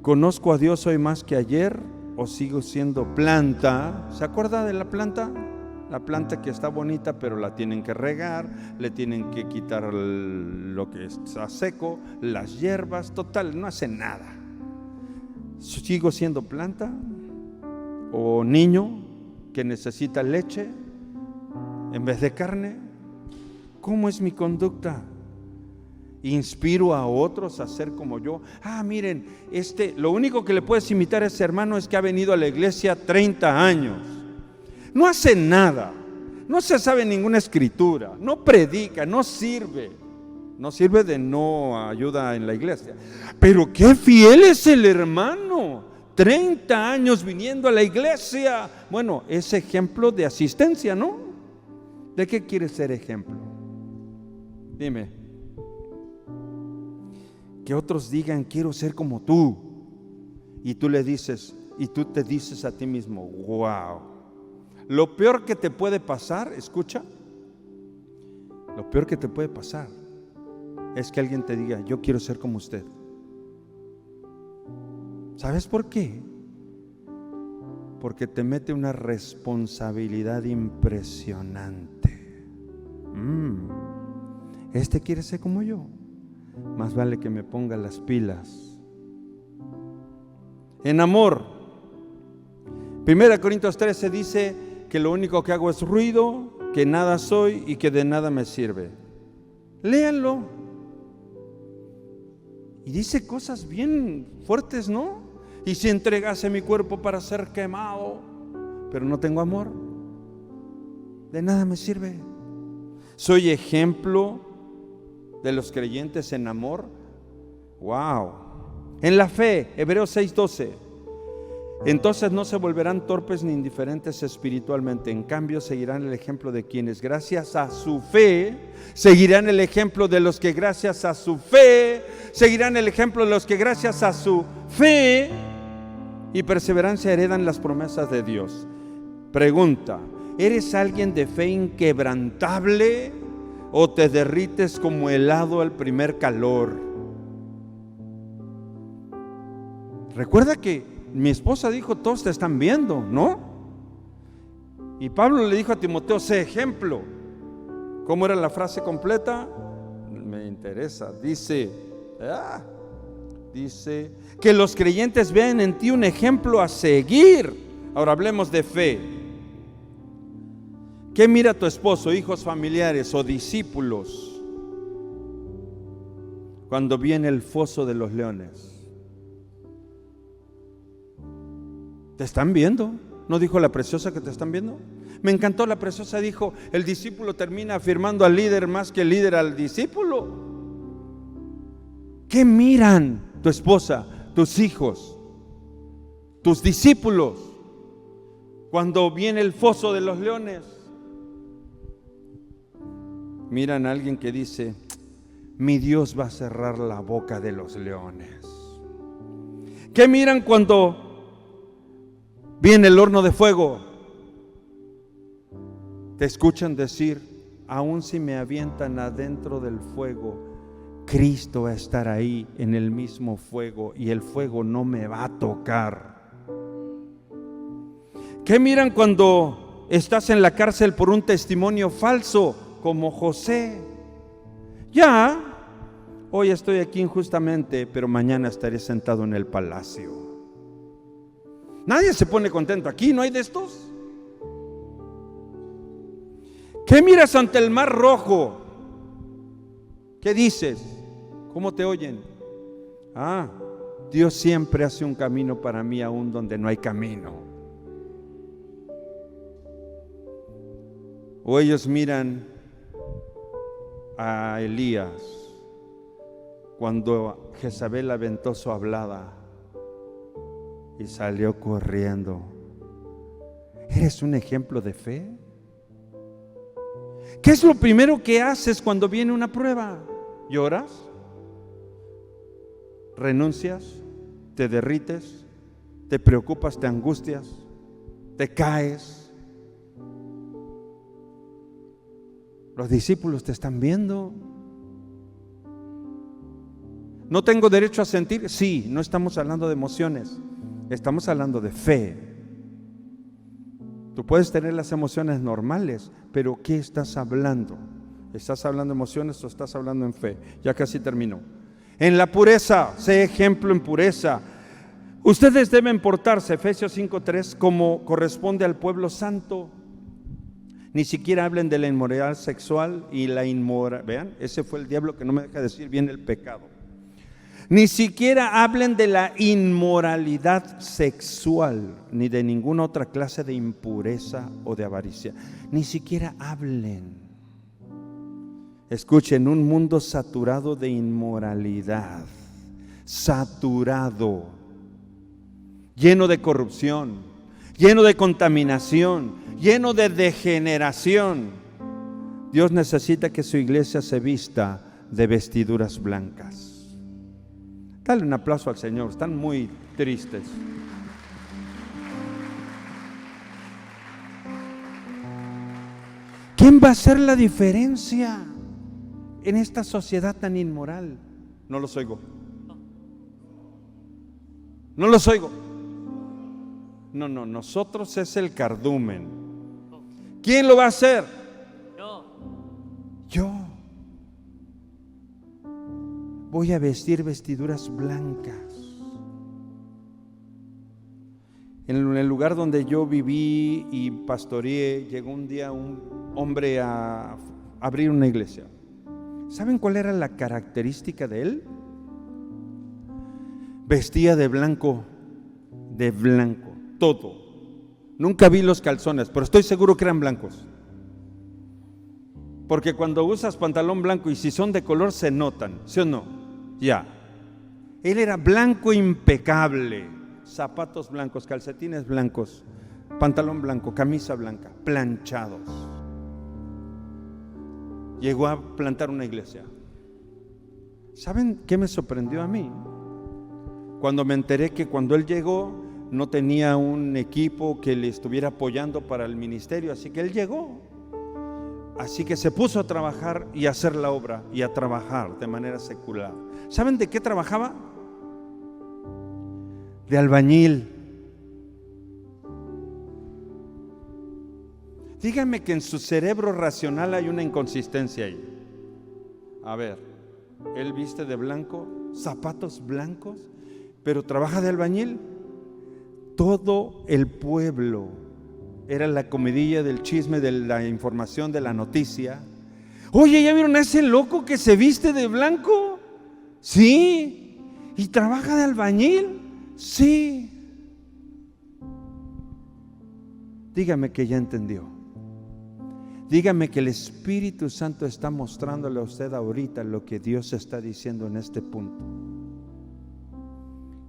Conozco a Dios hoy más que ayer o sigo siendo planta. ¿Se acuerda de la planta? La planta que está bonita, pero la tienen que regar, le tienen que quitar lo que está seco, las hierbas, total, no hace nada. ¿Sigo siendo planta? ¿O niño que necesita leche en vez de carne? ¿Cómo es mi conducta? ¿Inspiro a otros a ser como yo? Miren, lo único que le puedes imitar a ese hermano es que ha venido a la iglesia 30 años. No hace nada, no se sabe ninguna escritura, no predica, no sirve de no ayuda en la iglesia. Pero qué fiel es el hermano, 30 años viniendo a la iglesia. Bueno, es ejemplo de asistencia, ¿no? ¿De qué quieres ser ejemplo? Dime. Que otros digan, quiero ser como tú. Y tú te dices a ti mismo, wow. Lo peor que te puede pasar, escucha, lo peor que te puede pasar es que alguien te diga, yo quiero ser como usted. ¿Sabes por qué? Porque te mete una responsabilidad impresionante. Este quiere ser como yo, más vale que me ponga las pilas. En amor, 1 Corintios 13 dice que lo único que hago es ruido, que nada soy y que de nada me sirve. Léanlo. Y dice cosas bien fuertes, ¿no? Y si entregase mi cuerpo para ser quemado, pero no tengo amor, de nada me sirve. Soy ejemplo de los creyentes en amor. Wow. En la fe, Hebreos 6:12. Entonces no se volverán torpes ni indiferentes espiritualmente. En cambio seguirán el ejemplo de quienes gracias a su fe, seguirán el ejemplo de los que gracias a su fe, seguirán el ejemplo de los que gracias a su fe y perseverancia heredan las promesas de Dios. Pregunta, ¿eres alguien de fe inquebrantable o te derrites como helado al primer calor? Recuerda que mi esposa dijo, todos te están viendo, ¿no? Y Pablo le dijo a Timoteo, sé ejemplo. ¿Cómo era la frase completa? Me interesa. Dice que los creyentes vean en ti un ejemplo a seguir. Ahora hablemos de fe. ¿Qué mira tu esposo, hijos, familiares o discípulos cuando viene el foso de los leones? ¿Te están viendo? ¿No dijo la preciosa que te están viendo? Me encantó, la preciosa dijo, el discípulo termina afirmando al líder más que el líder al discípulo. ¿Qué miran tu esposa, tus hijos, tus discípulos cuando viene el foso de los leones? Miran a alguien que dice, mi Dios va a cerrar la boca de los leones. ¿Qué miran cuando viene el horno de fuego? Te escuchan decir, aún si me avientan adentro del fuego, Cristo va a estar ahí en el mismo fuego y el fuego no me va a tocar. ¿Qué miran cuando estás en la cárcel por un testimonio falso, como José? Ya, hoy estoy aquí injustamente, pero mañana estaré sentado en el palacio. Nadie se pone contento aquí, ¿no hay de estos? ¿Qué miras ante el mar rojo? ¿Qué dices? ¿Cómo te oyen? Ah, Dios siempre hace un camino para mí aún donde no hay camino. O ellos miran a Elías cuando Jezabel aventó su hablada y salió corriendo. ¿Eres un ejemplo de fe? ¿Qué es lo primero que haces cuando viene una prueba? ¿Lloras? ¿Renuncias? ¿Te derrites? ¿Te preocupas? ¿Te angustias? ¿Te caes? Los discípulos te están viendo. ¿No tengo derecho a sentir? Sí, no estamos hablando de emociones, estamos hablando de fe. Tú puedes tener las emociones normales, pero ¿qué estás hablando? ¿Estás hablando de emociones o estás hablando en fe? Ya casi termino. En la pureza, sé ejemplo en pureza. Ustedes deben portarse, Efesios 5:3, como corresponde al pueblo santo. Ni siquiera hablen de la inmoralidad sexual y la inmoralidad. Vean, ese fue el diablo que no me deja decir bien el pecado. Ni siquiera hablen de la inmoralidad sexual, ni de ninguna otra clase de impureza o de avaricia. Ni siquiera hablen. Escuchen, un mundo saturado de inmoralidad, saturado, lleno de corrupción, lleno de contaminación, lleno de degeneración. Dios necesita que su iglesia se vista de vestiduras blancas. Dale un aplauso al Señor, están muy tristes. ¿Quién va a hacer la diferencia en esta sociedad tan inmoral? No los oigo. No los oigo. No, nosotros es el cardumen. ¿Quién lo va a hacer? Yo. Voy a vestir vestiduras blancas. En el lugar donde yo viví y pastoreé, llegó un día un hombre a abrir una iglesia. ¿Saben cuál era la característica de él? Vestía de blanco, todo. Nunca vi los calzones, pero estoy seguro que eran blancos. Porque cuando usas pantalón blanco y si son de color se notan, ¿sí o no? Ya. Él era blanco impecable, zapatos blancos, calcetines blancos, pantalón blanco, camisa blanca, planchados. Llegó a plantar una iglesia. ¿Saben qué me sorprendió a mí? Cuando me enteré que cuando él llegó no tenía un equipo que le estuviera apoyando para el ministerio, así que él llegó. Así que se puso a trabajar y a hacer la obra y a trabajar de manera secular. ¿Saben de qué trabajaba? De albañil. Díganme que en su cerebro racional hay una inconsistencia ahí. A ver, él viste de blanco, zapatos blancos, pero trabaja de albañil. Todo el pueblo era la comidilla del chisme, de la información, de la noticia. Oye, ¿ya vieron a ese loco que se viste de blanco? Sí. ¿Y trabaja de albañil? Sí. Dígame que ya entendió. Dígame que el Espíritu Santo está mostrándole a usted ahorita lo que Dios está diciendo en este punto.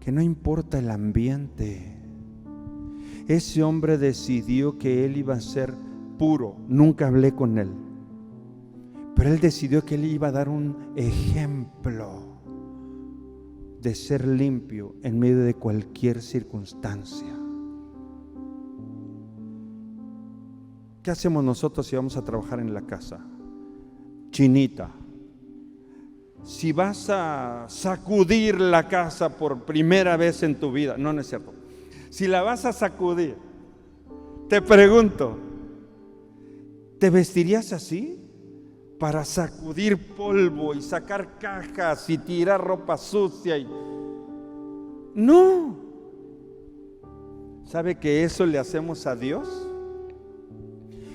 Que no importa el ambiente. Ese hombre decidió que él iba a ser puro. Nunca hablé con él, pero él decidió que él iba a dar un ejemplo de ser limpio en medio de cualquier circunstancia. ¿Qué hacemos nosotros si vamos a trabajar en la casa? Chinita, si vas a sacudir la casa por primera vez en tu vida, no es cierto, si la vas a sacudir, te pregunto, ¿te vestirías así? Para sacudir polvo y sacar cajas y tirar ropa sucia No. ¿Sabe que eso le hacemos a Dios?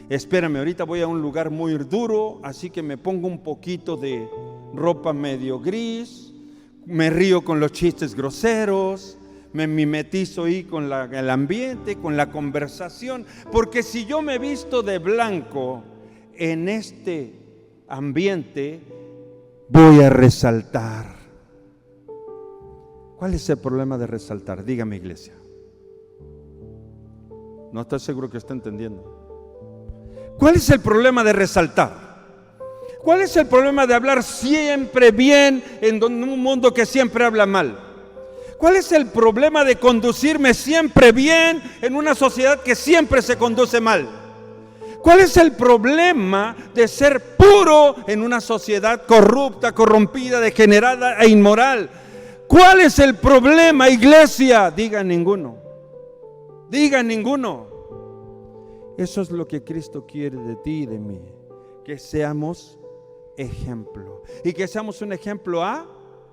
Espérame, ahorita voy a un lugar muy duro, así que me pongo un poquito de ropa medio gris, me río con los chistes groseros, me mimetizo ahí con el ambiente, con la conversación, porque si yo me visto de blanco en este ambiente, voy a resaltar. ¿Cuál es el problema de resaltar? Dígame, iglesia. No estoy seguro que está entendiendo. ¿Cuál es el problema de resaltar? ¿Cuál es el problema de hablar siempre bien en un mundo que siempre habla mal? ¿Cuál es el problema de conducirme siempre bien en una sociedad que siempre se conduce mal? ¿Cuál es el problema de ser puro en una sociedad corrupta, corrompida, degenerada e inmoral? ¿Cuál es el problema, iglesia? Diga ninguno. Diga ninguno. Eso es lo que Cristo quiere de ti y de mí, que seamos ejemplo y que seamos un ejemplo a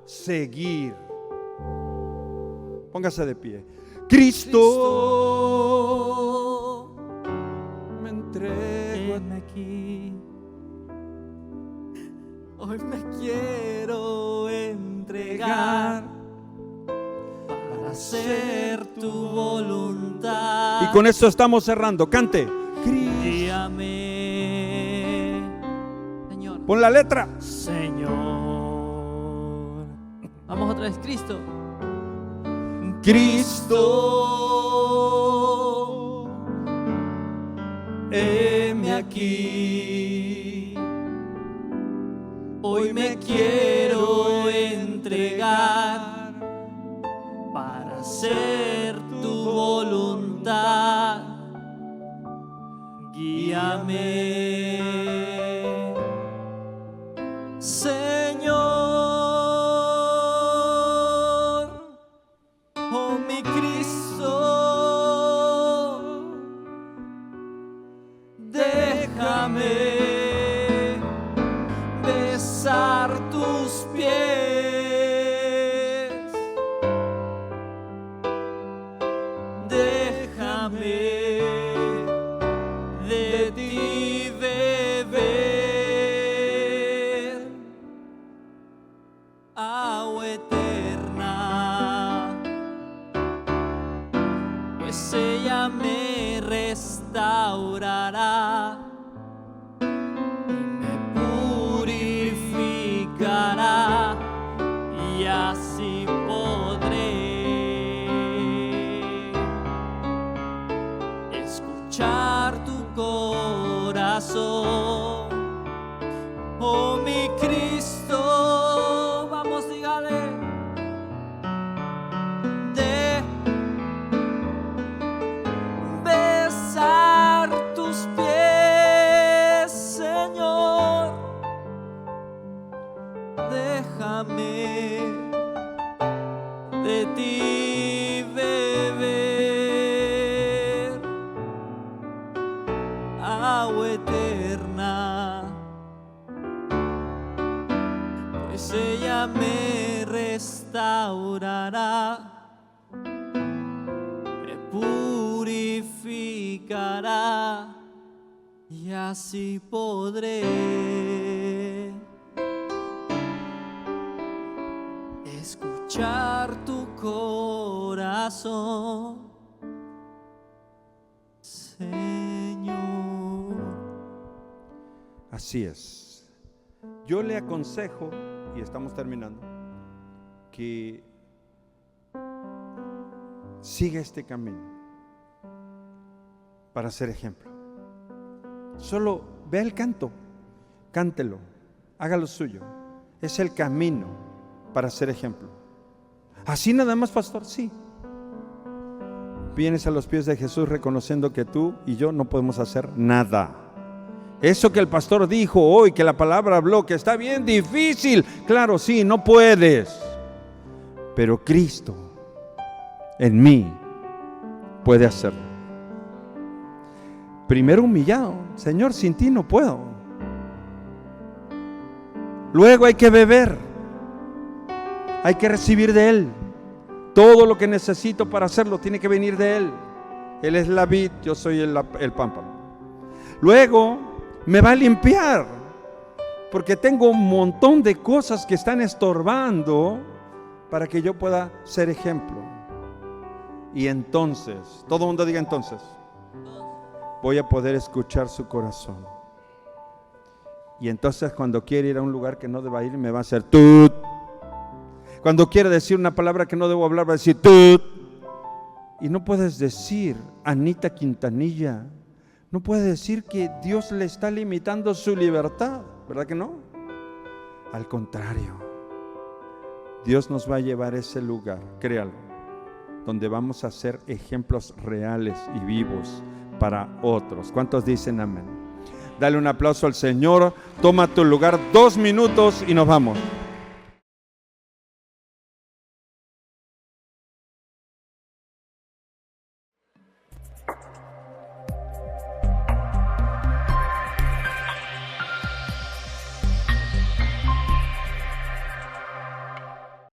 seguir. Póngase de pie. Cristo, me entrego aquí. Hoy me quiero entregar para hacer tu voluntad. Y con esto estamos cerrando. Cante. Guíame, Señor. Pon la letra. Señor. Vamos otra vez, Cristo. Cristo, heme aquí. Hoy me quiero entregar para hacer tu voluntad. Guíame, Señor. Oh, mi Cristo, déjame besar tus pies. Déjame de ti beber agua eterna, pues ella me restaurará y me purificará, y así podré escuchar tu corazón. Oh, mi Cristo, vamos, dígale, de besar tus pies, Señor. Déjame de ti beber agua eterna, pues ella me restaurará, me purificará, y así podré escuchar tu corazón, Señor. Así es. Yo le aconsejo, y estamos terminando, que siga este camino para ser ejemplo. Solo vea el canto, cántelo, hágalo suyo. Es el camino para ser ejemplo. Así nada más, pastor, sí. Vienes a los pies de Jesús reconociendo que tú y yo no podemos hacer nada, Eso que el pastor dijo hoy, que la palabra habló, que está bien difícil. Claro, sí, no puedes. Pero Cristo en mí puede hacerlo. Primero humillado. Señor, sin ti no puedo. Luego hay que beber. Hay que recibir de Él. Todo lo que necesito para hacerlo tiene que venir de Él. Él es la vid, yo soy el pámpano. Luego me va a limpiar, porque tengo un montón de cosas que están estorbando para que yo pueda ser ejemplo. Y entonces, todo el mundo diga entonces, voy a poder escuchar su corazón. Y entonces cuando quiere ir a un lugar que no deba ir, me va a hacer tut. Cuando quiere decir una palabra que no debo hablar, va a decir tut. Y no puedes decir Anita Quintanilla, no puedes decir que Dios le está limitando su libertad, ¿verdad que no? Al contrario, Dios nos va a llevar a ese lugar, créalo, donde vamos a ser ejemplos reales y vivos para otros. ¿Cuántos dicen amén? Dale un aplauso al Señor, toma tu lugar 2 minutos y nos vamos.